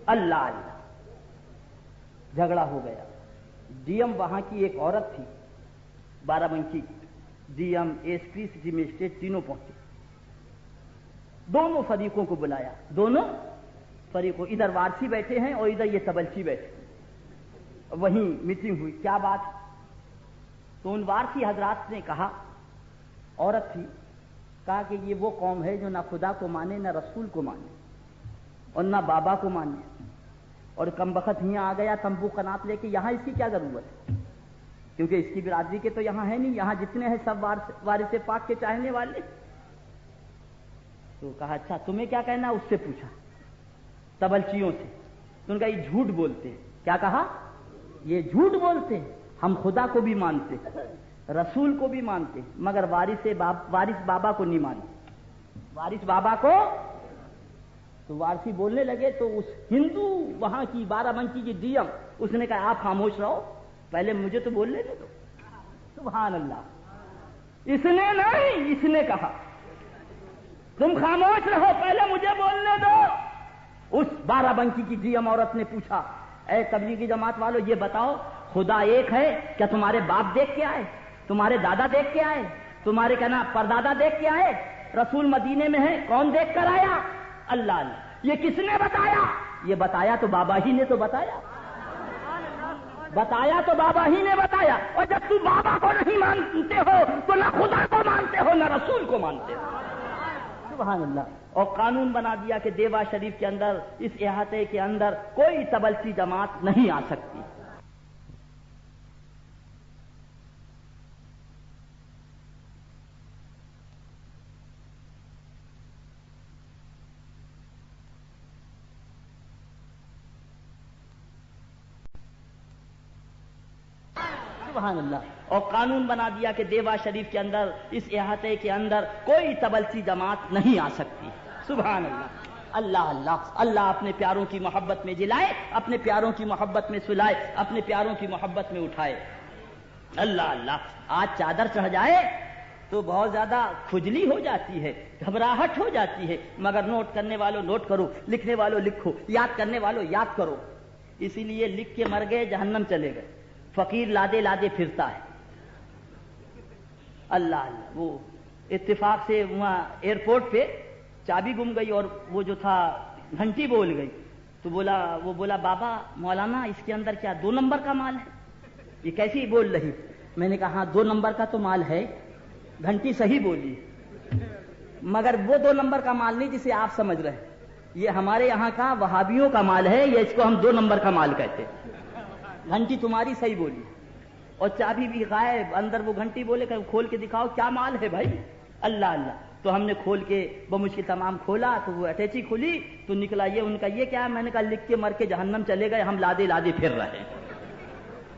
اللہ اللہ، جھگڑا ہو گیا۔ ڈی ایم وہاں کی ایک عورت تھی، Barabanki, D M S P city magistrate تینوں پہنچے، دونوں فریقوں کو بلایا، دونوں فریقوں، ادھر وارثی بیٹھے ہیں اور ادھر یہ تبلچی بیٹھے، وہیں میٹنگ ہوئی۔ کیا بات؟ تو ان وارثی حضرات نے کہا، عورت تھی، کہا کہ یہ وہ قوم ہے جو نہ خدا کو مانے، نہ رسول کو مانے، اور نہ بابا کو مانے، اور کم بخت یہاں آ گیا تمبو قنات لے کے، یہاں اس کی کیا ضرورت ہے؟ کیونکہ اس کی برادری کے تو یہاں ہے نہیں، یہاں جتنے ہیں سب وارث پاک کے چاہنے والے۔ تو کہا اچھا تمہیں کیا کہنا؟ اس سے پوچھا، تبلچیوں سے۔ تو ان کا یہ جھوٹ بولتے ہیں۔ کیا کہا؟ یہ جھوٹ بولتے ہیں، ہم خدا کو بھی مانتے، رسول کو بھی مانتے، مگر وارث بابا کو نہیں مانتے، وارث بابا کو۔ تو وارثی بولنے لگے تو اس ہندو وہاں کی بارہ بنکی کی ڈی ایم، اس نے کہا آپ خاموش رہو، پہلے مجھے تو بولنے دے دو۔ سبحان اللہ، اس نے نہیں، اس نے کہا تم خاموش رہو، پہلے مجھے بولنے دو۔ اس بارہ بنکی کی ڈی ایم عورت نے پوچھا، اے تبلیغی جماعت والو، یہ بتاؤ خدا ایک ہے کیا؟ تمہارے باپ دیکھ کے آئے، تمہارے دادا دیکھ کے آئے، تمہارے کہنا پردادا دیکھ کے آئے، رسول مدینے میں ہے، کون دیکھ کر آیا؟ اللہ اللہ۔ یہ کس نے بتایا؟ یہ بتایا تو بابا ہی نے تو بتایا، بتایا تو بابا ہی نے بتایا۔ اور جب تم بابا کو نہیں مانتے ہو تو نہ خدا کو مانتے ہو نہ رسول کو مانتے ہو۔ سبحان اللہ۔ اور قانون بنا دیا کہ دیوا شریف کے اندر، اس احاطے کے اندر کوئی تبلچی جماعت نہیں آ سکتی۔ سبحان اللہ۔ اور قانون بنا دیا کہ دیوا شریف کے اندر، اس احاطے کے اندر کوئی تبلچی جماعت نہیں آ سکتی۔ سبحان اللہ۔ اللہ اللہ، اللہ اپنے پیاروں کی محبت میں جلائے، اپنے پیاروں کی محبت میں سلائے، اپنے پیاروں کی محبت میں اٹھائے۔ اللہ اللہ۔ آج چادر چڑھ جائے تو بہت زیادہ کھجلی ہو جاتی ہے، گھبراہٹ ہو جاتی ہے، مگر نوٹ کرنے والوں نوٹ کرو، لکھنے والوں لکھو، یاد کرنے والوں یاد کرو۔ اسی لیے لکھ کے مر گئے، جہنم چلے گئے۔ فقیر لادے لادے پھرتا ہے۔ اللہ اللہ، وہ اتفاق سے وہاں ایئرپورٹ پہ چابی گم گئی اور وہ جو تھا گھنٹی بول گئی، تو وہ بولا بابا مولانا اس کے اندر کیا 2 نمبر کا مال ہے؟ یہ کیسی بول رہی؟ میں نے کہا ہاں 2 نمبر کا تو مال ہے، گھنٹی صحیح بولی، مگر وہ 2 نمبر کا مال نہیں جسے آپ سمجھ رہے ہیں۔ یہ ہمارے یہاں کا وہابیوں کا مال ہے، یہ اس کو ہم 2 نمبر کا مال کہتے ہیں۔ گھنٹی تمہاری صحیح بولی اور چابی بھی غائب، اندر وہ گھنٹی بولے کہ کھول کے دکھاؤ کیا مال ہے بھائی۔ اللہ اللہ، تو ہم نے کھول کے بمشکل تمام کھولا تو وہ اٹیچی کھلی تو نکلا یہ ان کا، یہ کیا ہے؟ میں نے کہا لکھ کے مر کے جہنم چلے گئے، ہم لادے لادے پھر رہے ہیں۔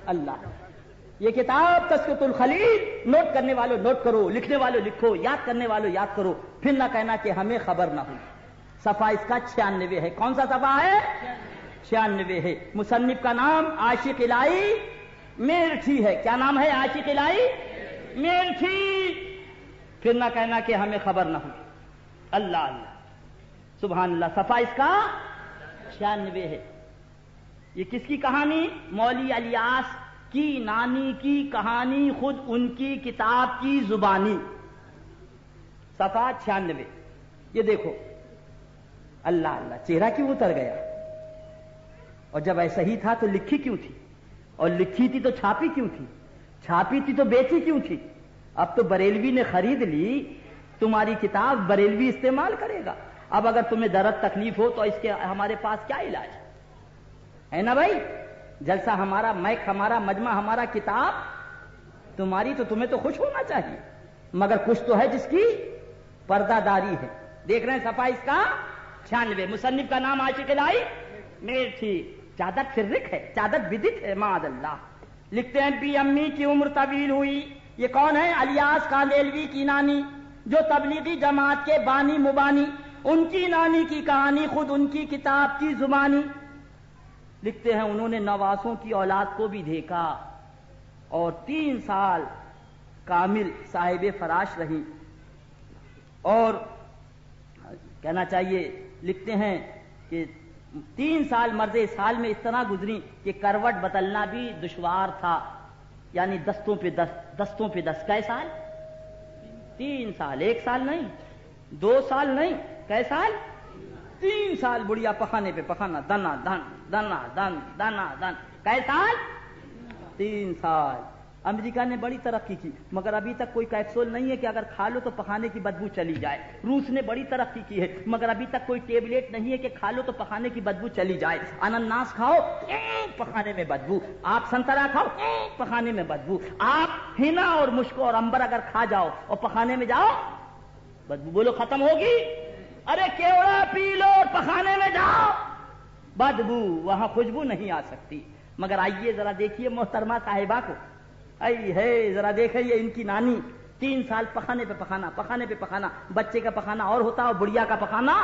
اللہ، یہ کتاب تذکرۃ الخلیل، نوٹ کرنے والوں نوٹ کرو، لکھنے والوں لکھو، یاد کرنے والوں یاد کرو، پھر نہ کہنا کہ ہمیں خبر نہ ہوئی۔ صفحہ اس کا 96 ہے۔ کون سا صفحہ ہے؟ 96 ہے۔ مصنف کا نام عاشق الہی میرٹھی ہے۔ کیا نام ہے؟ عاشق الہی میرٹھی۔ پھر نہ کہنا کہ ہمیں خبر نہ ہوئی۔ اللہ اللہ، سبحان اللہ۔ صفحہ اس کا 96 ہے۔ یہ کس کی کہانی؟ مولوی الیاس کی نانی کی کہانی، خود ان کی کتاب کی زبانی۔ صفحہ 96۔ یہ دیکھو، اللہ اللہ، چہرہ کیوں اتر گیا؟ اور جب ایسا ہی تھا تو لکھی کیوں تھی؟ اور لکھی تھی تو چھاپی کیوں تھی؟ چھاپی تھی تو بیچی کیوں تھی؟ اب تو بریلوی نے خرید لی، تمہاری کتاب بریلوی استعمال کرے گا۔ اب اگر تمہیں درد تکلیف ہو تو اس کے ہمارے پاس کیا علاج ہے نا بھائی؟ جلسہ ہمارا، میک ہمارا، مجمع ہمارا، کتاب تمہاری، تو تمہیں تو خوش ہونا چاہیے، مگر کچھ تو ہے جس کی پردہ داری ہے۔ دیکھ رہے ہیں صفحہ اس کا 96۔ مصنف کا نام عاشق الہی میرٹھی۔ چادر فرق ہے، چادر بدت ہے، معاذ اللہ۔ لکھتے ہیں پی امی کی عمر طویل ہوئی۔ یہ کون ہے؟ الیاس کاندیلوی کی نانی، جو تبلیغی جماعت کے بانی مبانی، ان کی نانی کی کہانی، خود ان کی کتاب کی زبانی۔ لکھتے ہیں انہوں نے نواسوں کی اولاد کو بھی دیکھا اور 3 سال کامل صاحب فراش رہی۔ اور کہنا چاہیے، لکھتے ہیں کہ 3 سال مرض سال میں اس طرح گزری کہ کروٹ بدلنا بھی دشوار تھا، یعنی دستوں پہ دست۔ کئے سال؟ 3 سال، 1 سال نہیں، 2 سال نہیں، کئے سال؟ 3 سال بڑھیا پخانے پہ پخانا، دنا دن دنا دن دنا دن۔ کئے سال؟ 3 سال۔ امریکہ نے بڑی ترقی کی، مگر ابھی تک کوئی کیپسول نہیں ہے کہ اگر کھا لو تو پخانے کی بدبو چلی جائے۔ روس نے بڑی ترقی کی ہے، مگر ابھی تک کوئی ٹیبلیٹ نہیں ہے کہ کھا لو تو پخانے کی بدبو چلی جائے۔ انناس کھاؤ، پخانے میں بدبو۔ آپ سنترا کھاؤ، پخانے میں بدبو۔ آپ ہنا اور مشک اور امبر اگر کھا جاؤ اور پخانے میں جاؤ، بدبو بولو ختم ہوگی؟ ارے کیوڑا پی لو اور پخانے میں جاؤ، بدبو، وہاں خوشبو نہیں آ سکتی۔ مگر آئیے ذرا دیکھیے محترمہ صاحبہ کو، آئی ہے ذرا دیکھیے ان کی نانی، 3 سال پخانے پہ پخانا، پخانے پہ پخانا۔ بچے کا پخانا اور ہوتا اور بڑھیا کا پخانا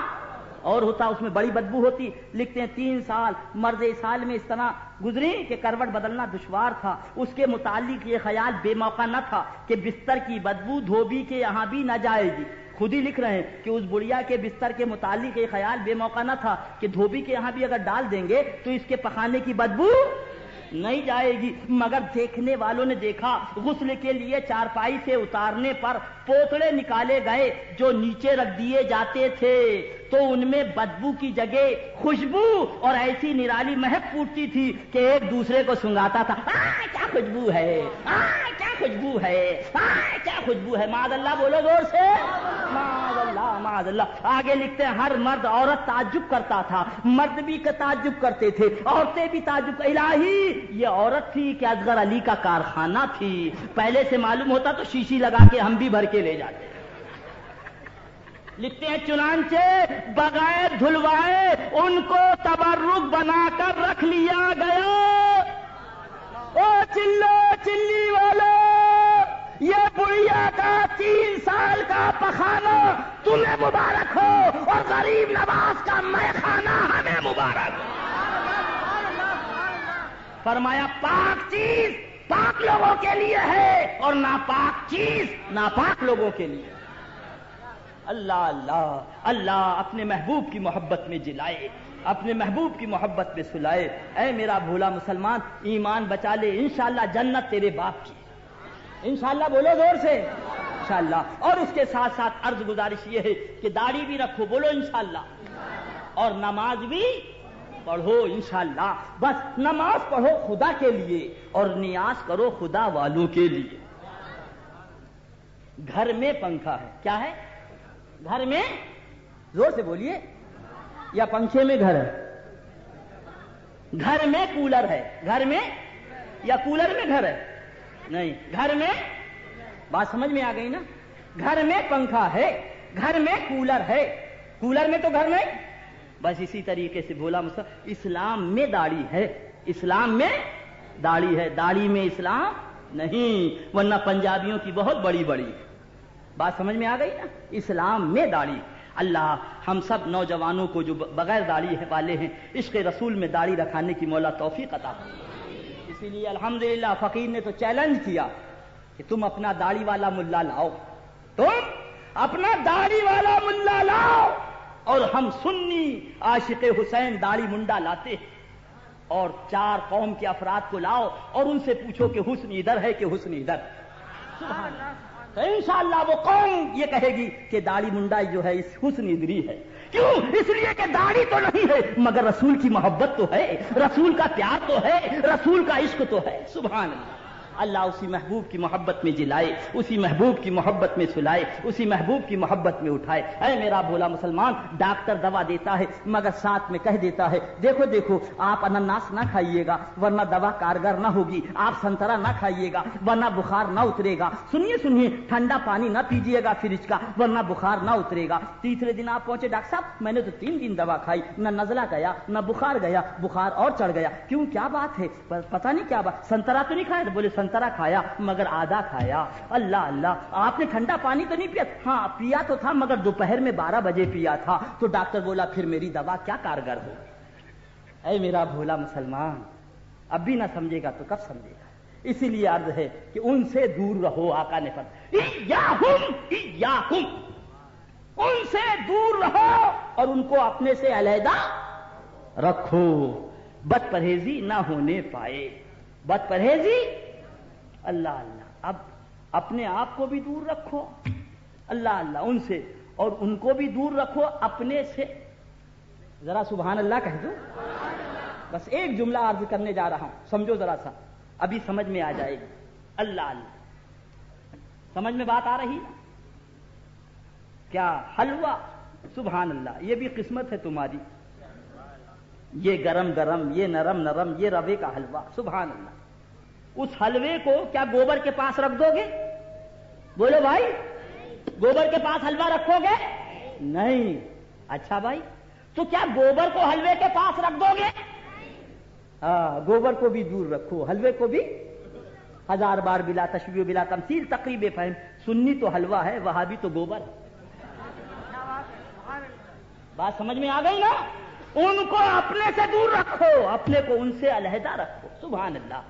اور ہوتا، اس میں بڑی بدبو ہوتی۔ لکھتے ہیں 3 سال مرض سال میں اس طرح گزری کہ کروٹ بدلنا دشوار تھا۔ اس کے متعلق یہ خیال بے موقع نہ تھا کہ بستر کی بدبو دھوبی کے یہاں بھی نہ جائے گی۔ خود ہی لکھ رہے ہیں کہ اس بڑھیا کے بستر کے متعلق یہ خیال بے موقع نہ تھا کہ دھوبی کے یہاں بھی اگر ڈال دیں گے تو اس کے پخانے کی بدبو نہیں جائے گی۔ مگر دیکھنے والوں نے دیکھا، غسل کے لیے چارپائی سے اتارنے پر پوتڑے نکالے گئے جو نیچے رکھ دیے جاتے تھے، تو ان میں بدبو کی جگہ خوشبو اور ایسی نرالی مہک پھوٹتی تھی کہ ایک دوسرے کو سنگاتا تھا، کیا خوشبو ہے، کیا خوشبو ہے، کیا خوشبو ہے۔ معاذ اللہ، بولو زور سے، معاذ اللہ، معاذ اللہ۔ آگے لکھتے ہیں ہر مرد عورت تعجب کرتا تھا، مرد بھی تعجب کرتے تھے، عورتیں بھی تعجب۔ الہی، یہ عورت تھی کہ اصغر علی کا کارخانہ تھی؟ پہلے سے معلوم ہوتا تو شیشی لگا کے ہم بھی بھر کے لے جاتے۔ لکھتے ہیں چنانچہ بغیر دھلوائے ان کو تبرک بنا کر رکھ لیا گیا۔ او چلو چلی والو، یہ بڑھیا کا 3 سال کا پخانا تمہیں مبارک ہو اور غریب نواز کا میخانہ ہمیں مبارک۔ فرمایا پاک چیز پاک لوگوں کے لیے ہے اور ناپاک چیز ناپاک لوگوں کے لیے. اللہ اللہ اللہ اپنے محبوب کی محبت میں جلائے، اپنے محبوب کی محبت میں سلائے. اے میرا بھولا مسلمان، ایمان بچا لے، انشاءاللہ جنت تیرے باپ کی. انشاءاللہ بولو زور سے، انشاءاللہ. اور اس کے ساتھ ساتھ عرض گزارش یہ ہے کہ داڑھی بھی رکھو، بولو انشاءاللہ. اور نماز بھی پڑھو انشاءاللہ. بس نماز پڑھو خدا کے لیے اور نیاز کرو خدا والوں کے لیے. گھر میں پنکھا ہے، کیا ہے؟ گھر میں، زور سے بولیے، یا پنکھے میں گھر ہے؟ گھر میں کولر ہے، گھر میں، یا کولر میں گھر ہے؟ نہیں، گھر میں. بات سمجھ میں آ گئی نا؟ گھر میں پنکھا ہے، گھر میں کولر ہے، کولر میں تو گھر نہیں. بس اسی طریقے سے بولا اسلام میں داڑھی ہے، اسلام میں داڑھی ہے، داڑھی میں اسلام نہیں، ورنہ پنجابیوں کی بہت بڑی بڑی. بات سمجھ میں آ گئی نا؟ اسلام میں داڑھی. اللہ ہم سب نوجوانوں کو جو بغیر داڑھی والے ہیں عشق رسول میں داڑھی رکھانے کی مولا توفیق عطا فرمائے. اسی لیے الحمدللہ فقیر نے تو چیلنج کیا کہ تم اپنا داڑھی والا ملا لاؤ، تم اپنا داڑھی والا ملا لاؤ. اور ہم سنی عاشق حسین داڑھی منڈا لاتے ہیں. اور 4 قوم کے افراد کو لاؤ اور ان سے پوچھو کہ حسن ادھر ہے کہ حسن ادھر. سبحان اللہ. تو انشاءاللہ وہ قوم یہ کہے گی کہ داڑھی منڈا جو ہے اس حسن ادھری ہے. کیوں؟ اس لیے کہ داڑھی تو نہیں ہے مگر رسول کی محبت تو ہے، رسول کا پیار تو ہے، رسول کا عشق تو ہے. سبحان اللہ. اللہ اسی محبوب کی محبت میں جلائے، اسی محبوب کی محبت میں سلائے، اسی محبوب کی محبت میں اٹھائے. اے میرا بھولا مسلمان، ڈاکٹر دوا دیتا ہے مگر ساتھ میں کہہ دیتا ہے دیکھو دیکھو آپ انناس نہ کھائیے گا ورنہ دوا کارگر نہ ہوگی، آپ سنترا نہ کھائیے گا ورنہ بخار نہ اترے گا، سنیے سنیے ٹھنڈا پانی نہ پیجیے گا فریج کا ورنہ بخار نہ اترے گا. تیسرے دن آپ پہنچے ڈاکٹر صاحب میں نے تو 3 دن دوا کھائی، نہ نزلہ گیا نہ بخار گیا، بخار اور چڑھ گیا. کیوں؟ کیا بات ہے؟ پتہ نہیں کیا بات. سنترا تو نہیں کھایا؟ بولے سنترا کھایا مگر آدھا کھایا. اللہ اللہ. آپ نے ٹھنڈا پانی تو نہیں پیا؟ ہاں پیا تو تھا مگر دوپہر میں 12 بجے پیا تھا. تو ڈاکٹر بولا پھر میری دوا کیا کارگر ہو. اے میرا بھولا مسلمان، اب بھی نہ سمجھے گا تو کب سمجھے گا. اسی لیے عرض ہے کہ ان سے دور رہو. آقا نے فرمایا ایاکم، ان سے دور رہو اور ان کو اپنے سے علیحدہ رکھو. بد پرہیزی نہ ہونے پائے. بد پرہیزی. اللہ اللہ. اب اپنے آپ کو بھی دور رکھو، اللہ اللہ، ان سے، اور ان کو بھی دور رکھو اپنے سے. ذرا سبحان اللہ کہہ دو. بس ایک جملہ عرض کرنے جا رہا ہوں، سمجھو ذرا سا، ابھی سمجھ میں آ جائے گی. اللہ اللہ. سمجھ میں بات آ رہی ہے کیا؟ حلوہ. سبحان اللہ. یہ بھی قسمت ہے تمہاری. یہ گرم گرم، یہ نرم نرم، یہ روے کا حلوہ. سبحان اللہ. اس حلوے کو کیا گوبر کے پاس رکھ دو گے؟ بولو بھائی، گوبر کے پاس حلوہ رکھو گے؟ نہیں. اچھا بھائی، تو کیا گوبر کو حلوے کے پاس رکھ دو گے؟ ہاں، گوبر کو بھی دور رکھو، حلوے کو بھی. 1000 بار بلا تشبیہ و بلا تمثیل تقریب فہم. سنی تو حلوہ ہے، وہابی تو گوبر ہے. بات سمجھ میں آ گئی نا؟ ان کو اپنے سے دور رکھو، اپنے کو ان سے علیحدہ رکھو. سبحان اللہ.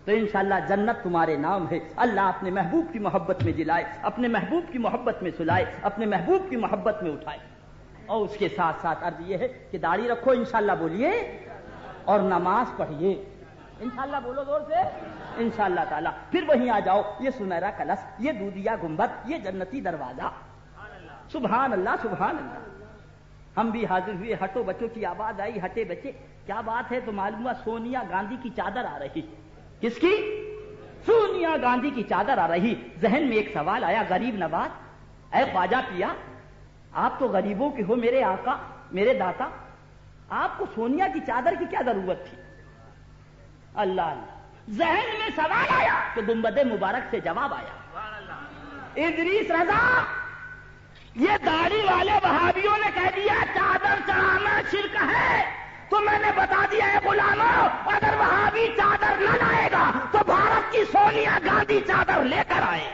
تو انشاءاللہ جنت تمہارے نام ہے. اللہ اپنے محبوب کی محبت میں جلائے، اپنے محبوب کی محبت میں سلائے، اپنے محبوب کی محبت میں اٹھائے. اور اس کے ساتھ ساتھ عرض یہ ہے کہ داڑھی رکھو انشاءاللہ بولیے، اور نماز پڑھیے انشاءاللہ. بولو زور سے انشاءاللہ تعالی. پھر وہیں آ جاؤ، یہ سنہرا کلش، یہ دودھیا گنبد، یہ جنتی دروازہ. سبحان اللہ سبحان اللہ. ہم بھی حاضر ہوئے، ہٹو بچوں کی آواز آئی، ہٹے بچے. کیا بات ہے؟ تو معلوم ہوا سونیا گاندھی کی چادر آ رہی. کس کی؟ سونیا گاندھی کی چادر آ رہی. ذہن میں ایک سوال آیا، غریب نواز، اے خواجہ پیا، آپ تو غریبوں کے ہو، میرے آقا میرے داتا، آپ کو سونیا کی چادر کی کیا ضرورت تھی؟ اللہ اللہ. ذہن میں سوال آیا کہ گنبد مبارک سے جواب آیا. ادریس رضا، یہ داڑھی والے وہابیوں نے کہہ دیا چادر چڑھانا شرک ہے، تو میں نے بتا دیا ہے غلاموں، اگر وہابی چادر نہ لائے گا تو بھارت کی سونیا گاندھی چادر لے کر آئے.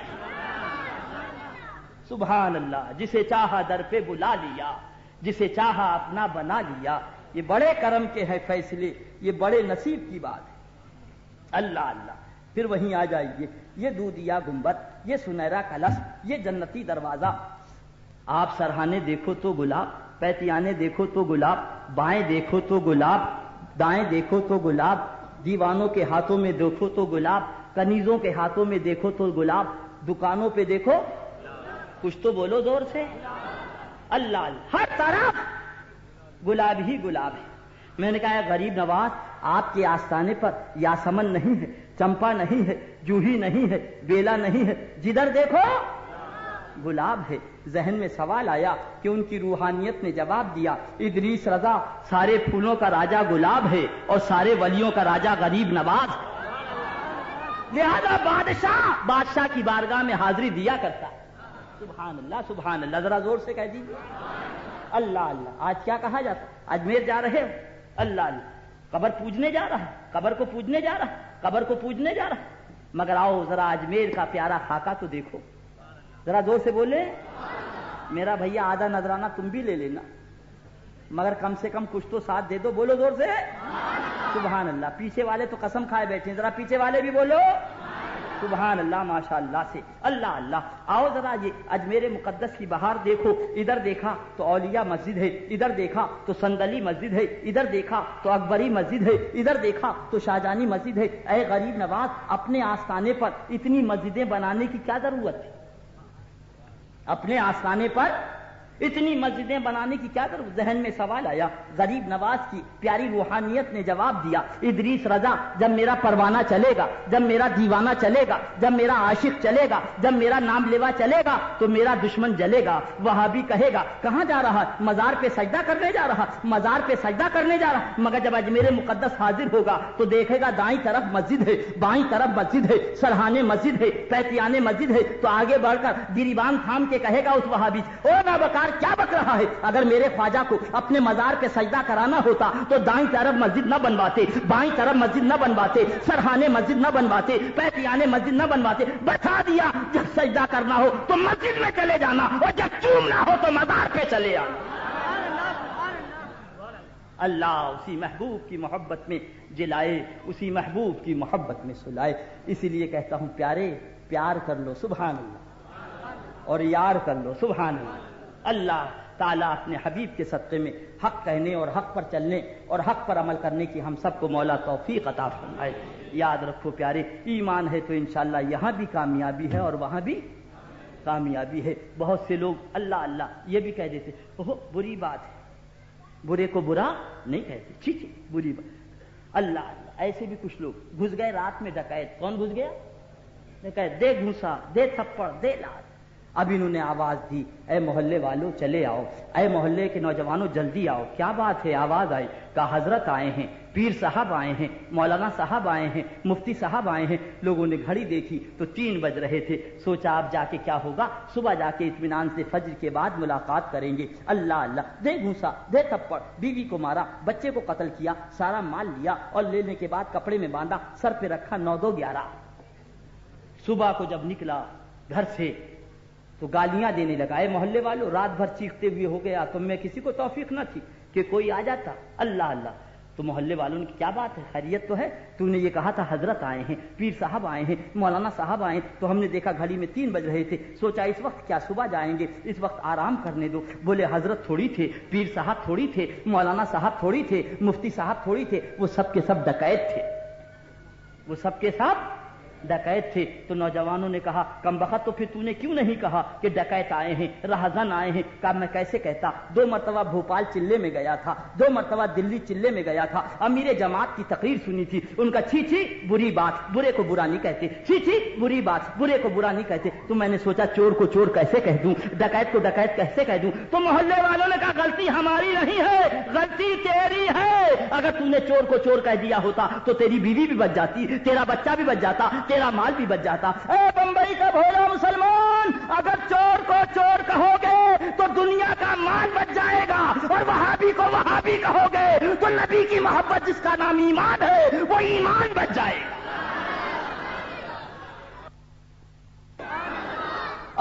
سبحان اللہ. جسے چاہا در پہ بلا لیا، جسے چاہا اپنا بنا لیا. یہ بڑے کرم کے ہیں فیصلے، یہ بڑے نصیب کی بات ہے. اللہ اللہ. پھر وہیں آ جائیے. یہ دودھیا گنبد، یہ سنہرا کلش، یہ جنتی دروازہ. آپ سرہانے دیکھو تو گلاب، پیتیانے دیکھو تو گلاب، بائیں دیکھو تو گلاب، دائیں دیکھو تو گلاب، دیوانوں کے ہاتھوں میں دیکھو تو گلاب، کنیزوں کے ہاتھوں میں دیکھو تو گلاب، دکانوں پہ دیکھو. کچھ تو بولو زور سے. اللہ اللہ، ہر طرف گلاب ہی گلاب ہے. میں نے کہا غریب نواز، آپ کے آستانے پر یاسمن نہیں ہے، چمپا نہیں ہے، جوہی نہیں ہے، بیلا نہیں ہے، جدھر دیکھو گلاب ہے. ذہن میں سوال آیا کہ ان کی روحانیت نے جواب دیا، ادریس رضا سارے پھولوں کا راجا گلاب ہے اور سارے ولیوں کا راجا غریب نواز ہے. لہذا بادشاہ کی بارگاہ میں حاضری دیا کرتا. سبحان اللہ سبحان اللہ، ذرا زور سے کہہ دیجیے. اللہ اللہ. آج کیا کہا جاتا؟ اجمیر جا رہے ہو؟ اللہ اللہ. قبر پوجنے جا رہا، قبر کو پوجنے جا رہا، قبر کو پوجنے جا رہا. مگر آؤ ذرا اجمیر کا پیارا خاکہ تو دیکھو. ذرا زور سے بولے. میرا بھیا آدھا نذرانہ تم بھی لے لینا، مگر کم سے کم کچھ تو ساتھ دے دو. بولو زور سے. سبحان اللہ. پیچھے والے تو قسم کھائے بیٹھے ہیں، ذرا پیچھے والے بھی بولو. سبحان اللہ ماشاء اللہ سے. اللہ اللہ. آؤ ذرا یہ اجمیر مقدس کی بہار دیکھو. ادھر دیکھا تو اولیاء مسجد ہے، ادھر دیکھا تو سندلی مسجد ہے، ادھر دیکھا تو اکبری مسجد ہے، ادھر دیکھا تو شاہجہانی مسجد ہے. اے غریب نواز، اپنے آستانے پر اتنی مسجدیں بنانے کی کیا ضرورت ہے؟ اپنے آستانے پر اتنی مسجدیں بنانے کی کیا ضرورت؟ ذہن میں سوال آیا. غریب نواز کی پیاری روحانیت نے جواب دیا، ادریس رضا جب میرا پروانہ چلے گا، جب میرا دیوانہ چلے گا، جب میرا عاشق چلے گا، جب میرا نام لیوا چلے گا تو میرا دشمن جلے گا. وہابی کہے گا کہاں جا رہا؟ مزار پہ سجدہ کرنے جا رہا، مزار پہ سجدہ کرنے جا رہا. مگر جب اجمیر مقدس حاضر ہوگا تو دیکھے گا دائیں طرف مسجد ہے، بائیں طرف مسجد ہے، سرہانے مسجد ہے، پیتیانے مسجد ہے. تو آگے بڑھ کر گریبان تھام کے کہے گا اس وہابی، او نابکار کیا بک رہا ہے؟ اگر میرے خواجہ کو اپنے مزار پہ سجدہ کرانا ہوتا تو دائیں طرف مسجد نہ بنواتے، بائیں طرف مسجد نہ بنواتے، سرہانے مسجد نہ بنواتے، پیتیانے مسجد نہ بنواتے. بتا دیا جب سجدہ کرنا ہو تو مسجد میں چلے جانا اور جب چومنا ہو تو مزار پہ چلے آنا. اللہ اسی محبوب کی محبت میں جلائے، اسی محبوب کی محبت میں سلائے. اسی لیے کہتا ہوں پیارے، پیار کر لو سبحان اللہ، اور یار کر لو سبحان اللہ. اللہ تعالیٰ اپنے حبیب کے صدقے میں حق کہنے اور حق پر چلنے اور حق پر عمل کرنے کی ہم سب کو مولا توفیق عطا فرمائے. یاد رکھو پیارے، ایمان ہے تو انشاءاللہ یہاں بھی کامیابی ہے اور وہاں بھی کامیابی ہے. بہت سے لوگ اللہ اللہ یہ بھی کہہ دیتے، اوہ بری بات ہے، برے کو برا نہیں کہتے، ٹھیک ہے بری بات. اللہ اللہ. ایسے بھی کچھ لوگ گھس گئے رات میں ڈکیت. کون گھس گیا؟ ڈکیت. دے گھوسا، دے تھپڑ، دے لات. اب انہوں نے آواز دی، اے محلے والوں چلے آؤ، اے محلے کے نوجوانوں جلدی آؤ. کیا بات ہے؟ آواز آئی. کہا حضرت آئے ہیں، پیر صاحب آئے ہیں، مولانا صاحب آئے ہیں، مفتی صاحب آئے ہیں. لوگوں نے گھڑی دیکھی تو 3 بج رہے تھے. سوچا اب جا کے کیا ہوگا، صبح جا کے اطمینان سے فجر کے بعد ملاقات کریں گے. اللہ اللہ. دے گھوسا، دے تھپڑ، بیوی کو مارا، بچے کو قتل کیا، سارا مال لیا اور لینے کے بعد کپڑے میں باندھا، سر پہ رکھا. 9 2 11. صبح کو جب نکلا گھر سے تو گالیاں دینے لگا. اے محلے والوں، رات بھر چیختے ہوئے ہو گیا، تم میں کسی کو توفیق نہ تھی کہ کوئی آ جاتا. اللہ اللہ. تو محلے والوں نے کیا بات ہے، خیریت تو ہے؟ تو نے یہ کہا تھا حضرت آئے ہیں، پیر صاحب آئے ہیں، مولانا صاحب آئے ہیں. تو ہم نے دیکھا گھڑی میں 3 بج رہے تھے. سوچا اس وقت کیا صبح جائیں گے، اس وقت آرام کرنے دو. بولے حضرت تھوڑی تھے، پیر صاحب تھوڑی تھے، مولانا صاحب تھوڑی تھے، مفتی صاحب تھوڑی تھے، وہ سب کے سب ڈکیت تھے، وہ سب کے سب ڈکیت تھے. تو نوجوانوں نے کہا کم بخت تو پھر تو نے کیوں نہیں کہا کہ ڈکیت آئے ہیں، رہزن آئے ہیں؟ کہا میں کیسے کہتا. 2 مرتبہ بھوپال چلے میں گیا تھا، 2 مرتبہ دلی چلے میں گیا تھا. امیر جماعت کی تقریر سنی تھی. ان کا چھی چھی بری بات، برے کو برا نہیں کہتے، چھی چھی بری بات، برے کو برا نہیں کہتے. تو میں نے سوچا چور کو چور کیسے کہہ دوں، ڈکیت کو ڈکیت کیسے کہہ دوں. تو محلے والوں نے کہا غلطی ہماری نہیں ہے، غلطی تیری ہے. اگر تو نے چور کو چور کہہ دیا ہوتا تو تیری بیوی بھی بچ جاتی، تیرا بچہ بھی بچ جاتا، تیرا مال بھی بچ جاتا. اے بمبئی کا بھولا مسلمان، اگر چور کو چور کہو گے تو دنیا کا مال بچ جائے گا، اور وہابی کو وہابی کہو گے تو نبی کی محبت جس کا نام ایمان ہے وہ ایمان بچ جائے گا.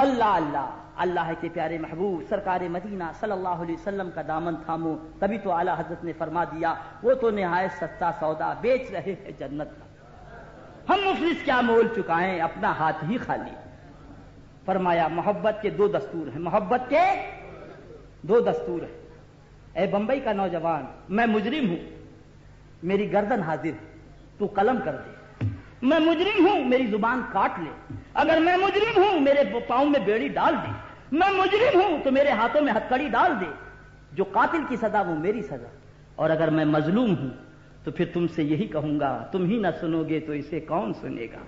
اللہ اللہ. اللہ کے پیارے محبوب سرکار مدینہ صلی اللہ علیہ وسلم کا دامن تھامو. تبھی تو اعلیٰ حضرت نے فرما دیا وہ تو نہایت سستا سودا بیچ رہے ہیں جنت کا. ہم مفلس کیا مول چکائیں اپنا ہاتھ ہی خالی. فرمایا محبت کے دو دستور ہیں, محبت کے دو دستور ہیں. اے بمبئی کا نوجوان, میں مجرم ہوں, میری گردن حاضر ہے, تو قلم کر دے. میں مجرم ہوں, میری زبان کاٹ لے. اگر میں مجرم ہوں میرے پاؤں میں بیڑی ڈال دے. میں مجرم ہوں تو میرے ہاتھوں میں ہتھکڑی ڈال دے. جو قاتل کی سزا وہ میری سزا. اور اگر میں مظلوم ہوں تو پھر تم سے یہی کہوں گا, تم ہی نہ سنو گے تو اسے کون سنے گا,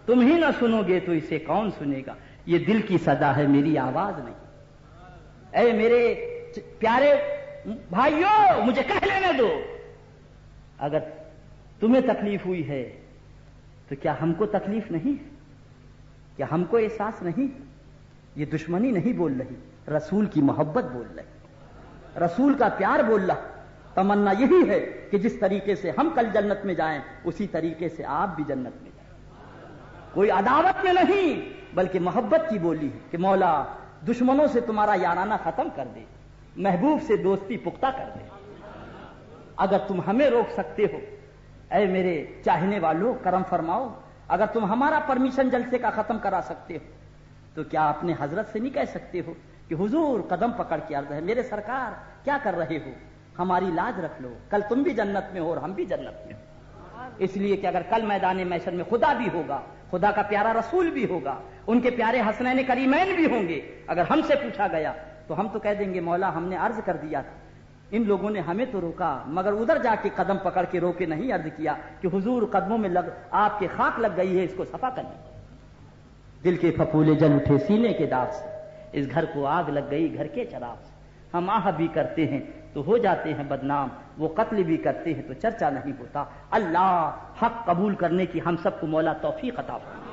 تم ہی نہ سنو گے تو اسے کون سنے گا. یہ دل کی صدا ہے, میری آواز نہیں. اے میرے پیارے بھائیوں, مجھے کہہ لینے دو, اگر تمہیں تکلیف ہوئی ہے تو کیا ہم کو تکلیف نہیں, کیا ہم کو احساس نہیں؟ یہ دشمنی نہیں بول رہی, رسول کی محبت بول رہی, رسول کا پیار بول رہا. تمنا یہی ہے کہ جس طریقے سے ہم کل جنت میں جائیں اسی طریقے سے آپ بھی جنت میں جائیں. کوئی عداوت میں نہیں بلکہ محبت کی بولی ہے کہ مولا دشمنوں سے تمہارا یارانہ ختم کر دے, محبوب سے دوستی پختہ کر دے. اگر تم ہمیں روک سکتے ہو اے میرے چاہنے والوں کرم فرماؤ. اگر تم ہمارا پرمیشن جلسے کا ختم کرا سکتے ہو تو کیا اپنے حضرت سے نہیں کہہ سکتے ہو کہ حضور قدم پکڑ کے عرض ہے, میرے سرکار کیا کر رہے ہو, ہماری لاج رکھ لو, کل تم بھی جنت میں ہو اور ہم بھی جنت میں ہو. اس لیے کہ اگر کل میدان محشر میں خدا بھی ہوگا, خدا کا پیارا رسول بھی ہوگا, ان کے پیارے حسنین کریمین بھی ہوں گے. اگر ہم سے پوچھا گیا تو ہم تو کہہ دیں گے مولا ہم نے عرض کر دیا تھا, ان لوگوں نے ہمیں تو روکا مگر ادھر جا کے قدم پکڑ کے روکے نہیں, عرض کیا کہ حضور قدموں میں آپ کے خاک لگ گئی ہے, اس کو صفا کر لیجیے. دل کے پھپھولے جل اٹھے سینے کے داغ سے, اس گھر کو آگ لگ گئی گھر کے چراغ سے. ہم آہ بھی کرتے ہیں تو ہو جاتے ہیں بدنام, وہ قتل بھی کرتے ہیں تو چرچا نہیں ہوتا. اللہ حق قبول کرنے کی ہم سب کو مولا توفیق عطا فرمائے.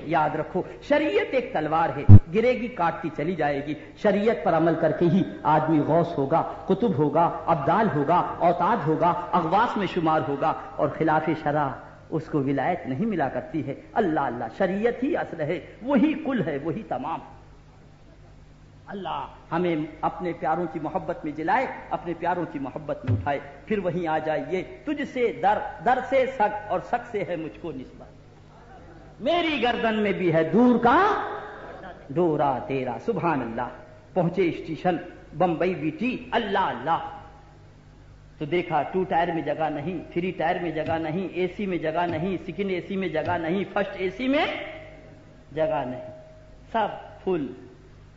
یاد رکھو شریعت ایک تلوار ہے, گرے گی کاٹتی چلی جائے گی. شریعت پر عمل کر کے ہی آدمی غوث ہوگا, قطب ہوگا, ابدال ہوگا, اوتاد ہوگا, اغواث میں شمار ہوگا. اور خلاف شرع اس کو ولایت نہیں ملا کرتی ہے. اللہ اللہ, شریعت ہی اصل ہے, وہی کل ہے, وہی تمام. اللہ ہمیں اپنے پیاروں کی محبت میں جلائے, اپنے پیاروں کی محبت میں اٹھائے. پھر وہیں آ جائیے, تجھ سے در, در سے سگ اور سگ سے ہے مجھ کو نسبت. میری گردن میں بھی ہے دور کا ڈورا تیرا. سبحان اللہ. پہنچے اسٹیشن بمبئی بی ٹی, اللہ اللہ. تو دیکھا 2 ٹائر میں جگہ نہیں, 3 ٹائر میں جگہ نہیں, اے سی میں جگہ نہیں, سیکنڈ اے سی میں جگہ نہیں, فرسٹ اے سی میں جگہ نہیں, سب فل.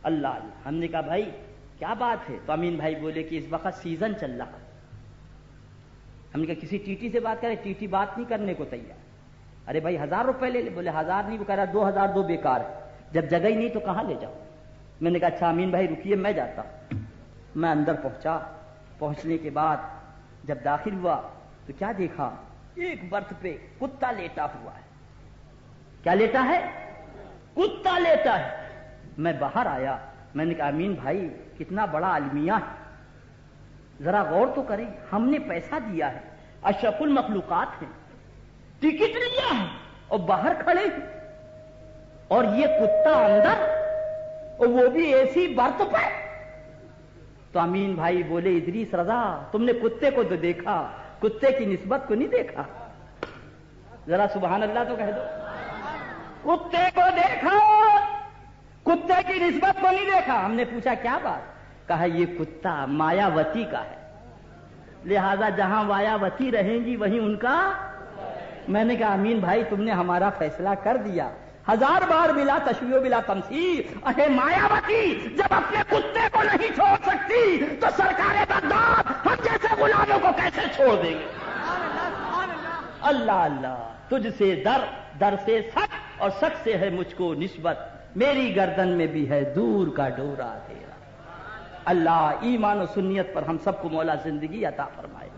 اللہ اللہ. ہم نے کہا بھائی کیا بات ہے؟ تو امین بھائی بولے کہ اس وقت سیزن چل رہا. ہم نے کہا کسی ٹی ٹی سے بات کریں, ٹی ٹی بات نہیں کرنے کو تیار. ارے بھائی 1000 روپے لے لے. بولے 1000 نہیں, وہ کہہ رہا 2000 دو بیکار ہے. جب جگہ ہی نہیں تو کہاں لے جاؤ. میں نے کہا اچھا امین بھائی رکیے میں جاتا. میں اندر پہنچا. پہنچنے کے بعد جب داخل ہوا تو کیا دیکھا, ایک برتھ پہ کتا لیٹا ہوا ہے. کیا لیٹا ہے؟ کتا لیٹا ہے. میں باہر آیا, میں نے کہا امین بھائی کتنا بڑا المیہ ہے, ذرا غور تو کریں. ہم نے پیسہ دیا ہے, اشرف المخلوقات ہیں, ٹکٹ لیا ہے اور باہر کھڑے ہیں, اور یہ کتا اندر, اور وہ بھی ایسی برت پہ. تو امین بھائی بولے ادریس رضا تم نے کتے کو تو دیکھا, کتے کی نسبت کو نہیں دیکھا. ذرا سبحان اللہ تو کہہ دو. کتے کو دیکھا, کتے کی نسبت کو نہیں دیکھا. ہم نے پوچھا کیا بات؟ کہا یہ کتا مایاوتی کا ہے, لہذا جہاں مایاوتی رہیں گی وہیں ان کا. میں نے کہا امین بھائی تم نے ہمارا فیصلہ کر دیا. 1000 بار بلا تشبیہ بلا تمثیل. اے مایاوتی جب اپنے کتے کو نہیں چھوڑ سکتی تو سرکار بغداد ہم جیسے غلاموں کو کیسے چھوڑ دیں گے؟ اللہ اللہ. تجھ سے در, در سے سگ اور سگ سے ہے مجھ کو نسبت. میری گردن میں بھی ہے دور کا ڈورا تیرا. اللہ ایمان و سنیت پر ہم سب کو مولا زندگی عطا فرمائے.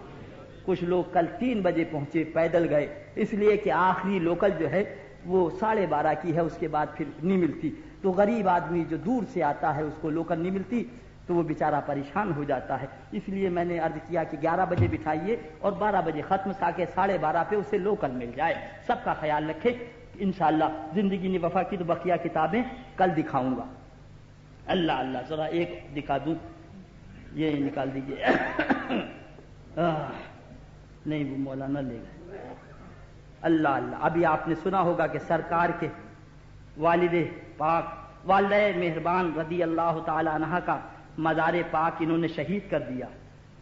کچھ لوگ کل 3 بجے پہنچے, پیدل گئے, اس لیے کہ آخری لوکل جو ہے وہ 12:30 کی ہے, اس کے بعد پھر نہیں ملتی. تو غریب آدمی جو دور سے آتا ہے اس کو لوکل نہیں ملتی تو وہ بیچارہ پریشان ہو جاتا ہے. اس لیے میں نے عرض کیا کہ 11 بجے بٹھائیے اور 12 بجے ختم, تاکہ 12:30 پہ اسے لوکل مل جائے. سب کا خیال رکھے. انشاءاللہ زندگی نے وفا کی تو بقیہ کتابیں کل دکھاؤں گا. اللہ اللہ. ذرا ایک دکھا دوں, یہ نکال دیجیے. نہیں وہ مولانا لے گئے. اللہ اللہ. ابھی آپ نے سنا ہوگا کہ سرکار کے والد پاک والدہ مہربان رضی اللہ تعالی عنہ کا مزار پاک انہوں نے شہید کر دیا،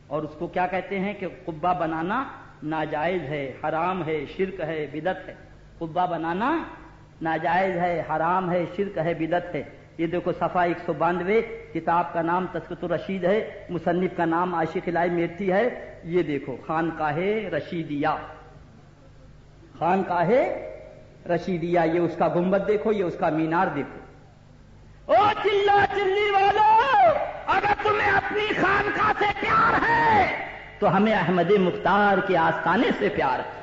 اور اس کو کیا کہتے ہیں کہ قبہ بنانا ناجائز ہے، حرام ہے، شرک ہے، بدعت ہے. قبہ بنانا ناجائز ہے، حرام ہے، شرک ہے، بدعت ہے. یہ دیکھو صفحہ 192، کتاب کا نام تذکرۃ الرشید ہے، مصنف کا نام عاشق الہی میرٹھی ہے. یہ دیکھو خانقاہ رشیدیہ، خانقاہ رشیدیہ، یہ اس کا گنبد دیکھو، یہ اس کا مینار دیکھو. او چلا چلی والو، اگر تمہیں اپنی خانقاہ سے پیار ہے تو ہمیں احمد مختار کے آستانے سے پیار ہے.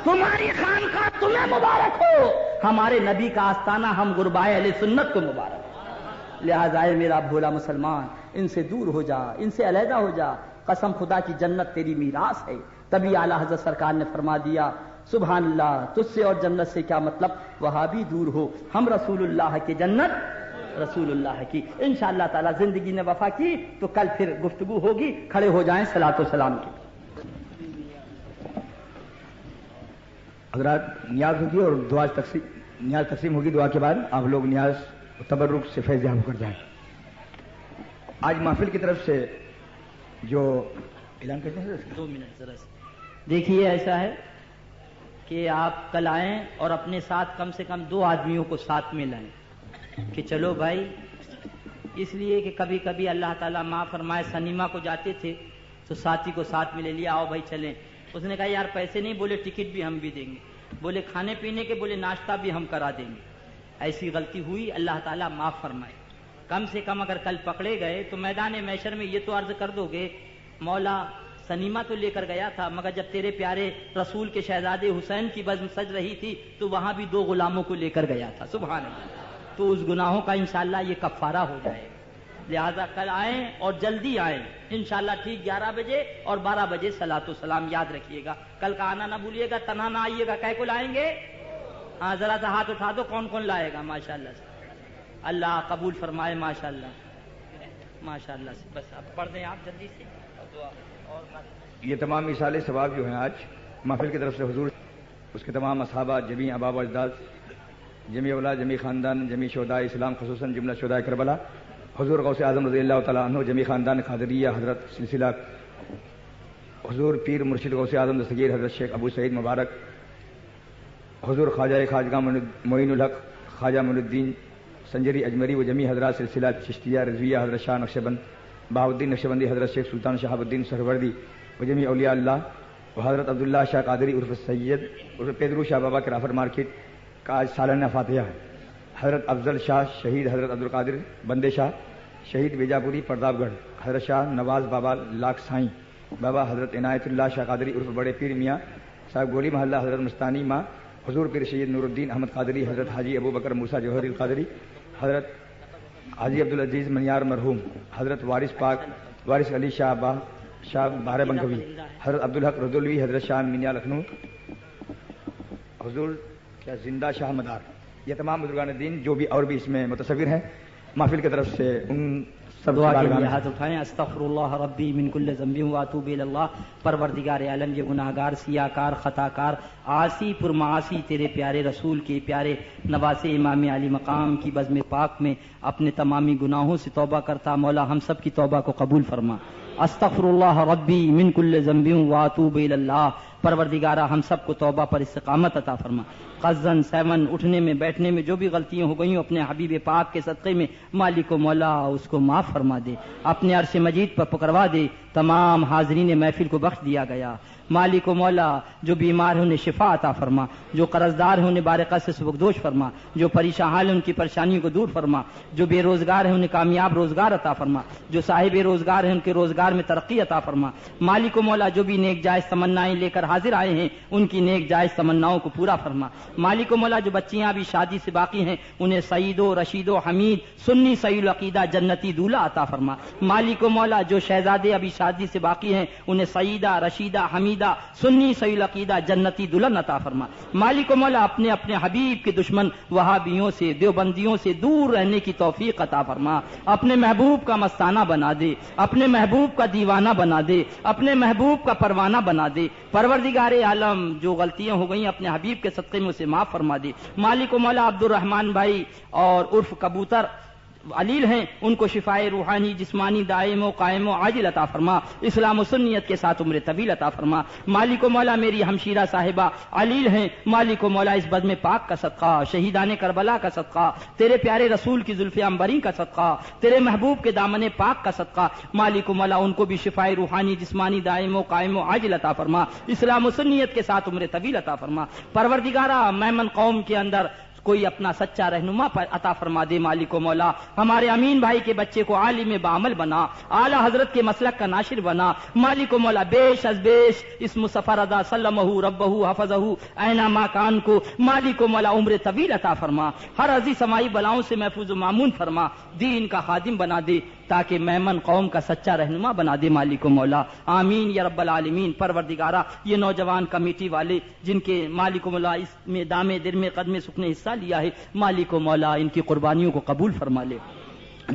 تمہاری خانقاہ تمہیں مبارک ہو، ہمارے نبی کا آستانہ ہم غربائے اہل سنت کو مبارک ہو. لہذا اے میرا بھولا مسلمان، ان سے دور ہو جا، ان سے علیحدہ ہو جا. قسم خدا کی جنت تیری میراث ہے. تبھی اعلیٰ حضرت سرکار نے فرما دیا سبحان اللہ، تجھ سے اور جنت سے کیا مطلب، وہاں بھی دور ہو، ہم رسول اللہ کی جنت رسول اللہ کی. انشاءاللہ تعالی زندگی نے وفا کی تو کل پھر گفتگو ہوگی. کھڑے ہو جائیں صلاۃ و سلام کی. حضرات نیاز ہوگی اور دعا نیاز تقسیم ہوگی. دعا کے بعد آپ لوگ نیاز تبرک سے فیض یاب کر جائیں. آج محفل کی طرف سے جو اعلان کرتے ہیں 2 منٹ ذرا سے دیکھیے. ایسا ہے کہ آپ کل آئیں اور اپنے ساتھ کم سے کم 2 آدمیوں کو ساتھ میں لائیں کہ چلو بھائی، اس لیے کہ کبھی کبھی اللہ تعالیٰ معاف فرمائے سنیما کو جاتے تھے تو ساتھی کو ساتھ میں لے لیا، آؤ بھائی چلیں. اس نے کہا یار پیسے نہیں، بولے ٹکٹ بھی ہم بھی دیں گے، بولے کھانے پینے کے، بولے ناشتہ بھی ہم کرا دیں گے. ایسی غلطی ہوئی، اللہ تعالیٰ معاف فرمائے. کم سے کم اگر کل پکڑے گئے تو میدان محشر میں یہ تو عرض کر دو گے مولا سنیما تو لے کر گیا تھا، مگر جب تیرے پیارے رسول کے شہزادے حسین کی بزم سج رہی تھی تو وہاں بھی 2 غلاموں کو لے کر گیا تھا. سبحان اللہ. تو اس گناہوں کا انشاءاللہ یہ کفارہ ہو جائے. لہذا کل آئیں اور جلدی آئیں انشاءاللہ. ٹھیک 11 بجے اور 12 بجے صلاۃ و سلام یاد رکھیے گا. کل کا آنا نہ بھولیے گا، تنہا نہ آئیے گا. کہہ کو لائیں گے؟ ہاں ذرا سا ہاتھ اٹھا دو، کون کون لائے گا؟ ماشاءاللہ سے اللہ قبول فرمائے. ماشاءاللہ ماشاءاللہ سے. بس اب پڑھ دیں آپ جلدی سے دعا. اور یہ تمام مثال ثواب جو ہیں آج محفل کی طرف سے حضور، اس کے تمام اصحابہ، جمیع آباء و اجداد، جمیع اولاد، جمیع خاندان، جمیع شہداء اسلام، خصوصاً جملہ شہداء کربلا، حضور غوث اعظم رضی اللہ تعالیٰ عنہ، جمیع خاندان قادریہ حضرت سلسلہ حضور پیر مرشد غوث اعظم دستگیر حضرت شیخ ابو سعید مبارک، حضور خواجہ خواجگاہ معین الحق خواجہ معین الدین سنجری اجمری و جمیع حضرات سلسلہ چشتیہ رضویہ حضرت شاہ نقشبند بہاؤالدین نقشبندی حضرت شیخ سلطان شہاب الدین سہروردی و جمیع اولیاء اللہ و حضرت عبداللہ شاہ قادری عرف سید عرف پیدرو شاہ بابا کے رافر مارکیٹ کا آج سالانہ فاتحہ ہے. حضرت افضل شاہ شہید حضرت عبدالقادر بندے شاہ شہید بیجاپوری پرداب گڑھ، حضرت شاہ نواز بابا لاکھ سائیں بابا حضرت عنایت اللہ شاہ قادری عرف بڑے پیر میاں صاحب گولی محلہ حضرت مستانی ماں حضور پیر سید نور الدین احمد قادری حضرت حاجی ابو بکر موسیٰ جوہری القادری حضرت حاجی عبدالعزیز منیار مرحوم حضرت وارث علی شاہ بہر بنکوی حضرت عبدالحق رضولوی حضرت شاہ مینیا لکھنؤ حضور کیا زندہ شاہ مدار. یہ تمام بزرگان دین جو بھی اور بھی اس میں متصور ہیں محفل کی طرف سے ان سب دعا کے لیے ہاتھ اٹھائیں. استغفر اللہ ربی من کل ذنب واتوب الی اللہ. پروردگار عالم یہ گناہگار سیاہ کار خطا کار عاصی پرمعاصی تیرے پیارے رسول کے پیارے نواسے امام علی مقام کی بزم پاک میں اپنے تمامی گناہوں سے توبہ کرتا. مولا ہم سب کی توبہ کو قبول فرما. استغفر اللہ ربی من کل ذنب واتوب الی اللہ. پروردگارہ ہم سب کو توبہ پر استقامت عطا فرما. قزن سیون اٹھنے میں بیٹھنے میں جو بھی غلطیاں ہو گئیں اپنے حبیب پاک کے صدقے میں مالک و مولا اس کو معاف فرما دے. اپنے عرش مجید پر پکڑوا دے. تمام حاضرین محفل کو بخش دیا گیا. مالک و مولا جو بیمار ہیں انہیں شفا عطا فرما، جو قرضدار ہیں انہیں بارقہ سے سبکدوش فرما، جو پریشان حال ہیں ان کی پریشانیوں کو دور فرما، جو بے روزگار ہیں انہیں کامیاب روزگار عطا فرما، جو صاحب روزگار ہیں ان کے روزگار میں ترقی عطا فرما. مالک و مولا جو بھی نیک جائز تمنائیں لے کر حاضر آئے ہیں ان کی نیک جائز تمناؤں کو پورا فرما. مالک و مولا جو بچیاں بھی شادی سے باقی ہیں انہیں سعید و رشید و حمید سنی صحیح العقیدہ جنتی دولہا عطا فرما. مالک و مولا جو شہزادے ابھی شادی سے باقی ہیں انہیں سعیدہ رشیدہ حمیدہ سنی صحیح العقیدہ جنتی دلہن عطا فرما. مالک و مولا اپنے اپنے حبیب کے دشمن وہابیوں سے دیوبندیوں سے دور رہنے کی توفیق عطا فرما. اپنے محبوب کا مستانہ بنا دے، اپنے محبوب کا دیوانہ بنا دے، اپنے محبوب کا پروانہ بنا دے. پروردگار عالم جو غلطیاں ہو گئیں اپنے حبیب کے صدقے میں اسے معاف فرما دے. مالک و مولا عبد الرحمان بھائی اور عرف کبوتر علیل ہیں، ان کو شفائے روحانی جسمانی دائم و قائم و عاجل عطا فرما، اسلام و سنیت کے ساتھ عمر طویل عطا فرما. مالک و مولا میری ہمشیرہ صاحبہ علیل ہیں، مالک و مولا اس بزم پاک کا صدقہ، شہیدان کربلا کا صدقہ، تیرے پیارے رسول کی زلف عنبری کا صدقہ، تیرے محبوب کے دامن پاک کا صدقہ، مالک و مولا ان کو بھی شفائے روحانی جسمانی دائم و قائم و عاجل عطا فرما، اسلام و سنیت کے ساتھ عمر طویل عطا فرما. پروردگارہ میمن قوم کے اندر کوئی اپنا سچا رہنما عطا فرما دے. مالک و مولا ہمارے امین بھائی کے بچے کو عالم بعمل بنا، اعلی حضرت کے مسلک کا ناشر بنا. مالک و مولا بیش از بیش اس مصطفی رضا سلمہ ربہ حفظہ اینما کان کو مالک و مولا عمر طویل عطا فرما، ہر ارضی سمائی بلاؤں سے محفوظ و مامون فرما، دین کا خادم بنا دے تاکہ میمن قوم کا سچا رہنما بنا دے. مالک و مولا آمین یا رب العالمین. پروردگارہ یہ نوجوان کمیٹی والے جن کے مالک و مولا اس میں دامے در میں قدم سکھ نے حصہ لیا ہے، مالک و مولا ان کی قربانیوں کو قبول فرما لے،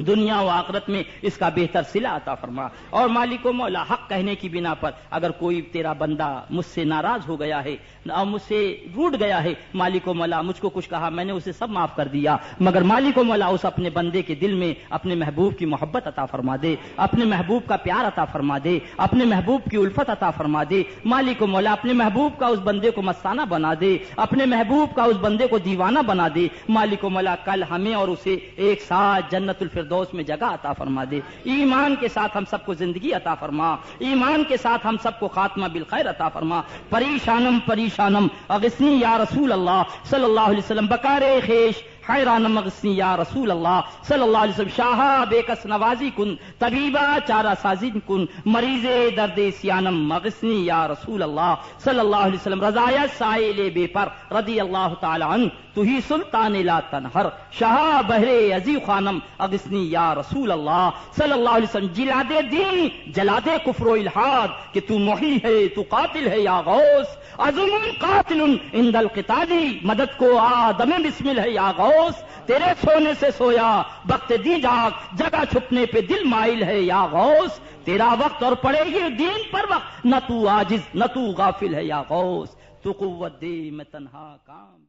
دنیا و آخرت میں اس کا بہتر صلہ عطا فرما. اور مالک و مولا حق کہنے کی بنا پر اگر کوئی تیرا بندہ مجھ سے ناراض ہو گیا ہے اور مجھ سے روٹ گیا ہے، مالک و مولا مجھ کو کچھ کہا میں نے اسے سب معاف کر دیا، مگر مالک و مولا اس اپنے بندے کے دل میں اپنے محبوب کی محبت عطا فرما دے، اپنے محبوب کا پیار عطا فرما دے، اپنے محبوب کی الفت عطا فرما دے. مالک و مولا اپنے محبوب کا اس بندے کو مستانہ بنا دے، اپنے محبوب کا اس بندے کو دیوانہ بنا دے. مالک و مولا کل ہمیں اور اسے ایک ساتھ جنت الفردوس میں جگہ عطا فرما دے. ایمان کے ساتھ ہم سب کو زندگی عطا فرما، ایمان کے ساتھ ہم سب کو خاتمہ بالخیر عطا فرما. پریشانم پریشانم اغثنی یا رسول اللہ صلی اللہ علیہ وسلم، بکار خیش حیرانم اغثنی یا رسول اللہ صلی اللہ علیہ وسلم. شاہا بے کس نوازی کن، طبیبہ چارہ سازی کن، مریض درد سیانم اغثنی یا رسول اللہ صلی اللہ علیہ وسلم. رضایت سائل بے پر رضی اللہ تعالی عنہ، تو ہی سلطان لا تنہر، شاہ بہرے عزی خانم اغثنی یا رسول اللہ صلی اللہ علیہ وسلم. جلا دے دین، جلا دے کفر و الحاد، کہ تو محی ہے تو قاتل ہے یا غوث، عظم قاتل عند القتال، مدد کو آدم بسمل ہے یا غوث. تیرے سونے سے سویا وقت دی جاگ، جگہ چھپنے پہ دل مائل ہے یا غوث. تیرا وقت اور پڑے گی دین پر وقت، نہ تو عاجز نہ تو غافل ہے یا غوث. تو قوت دے میں تنہا کام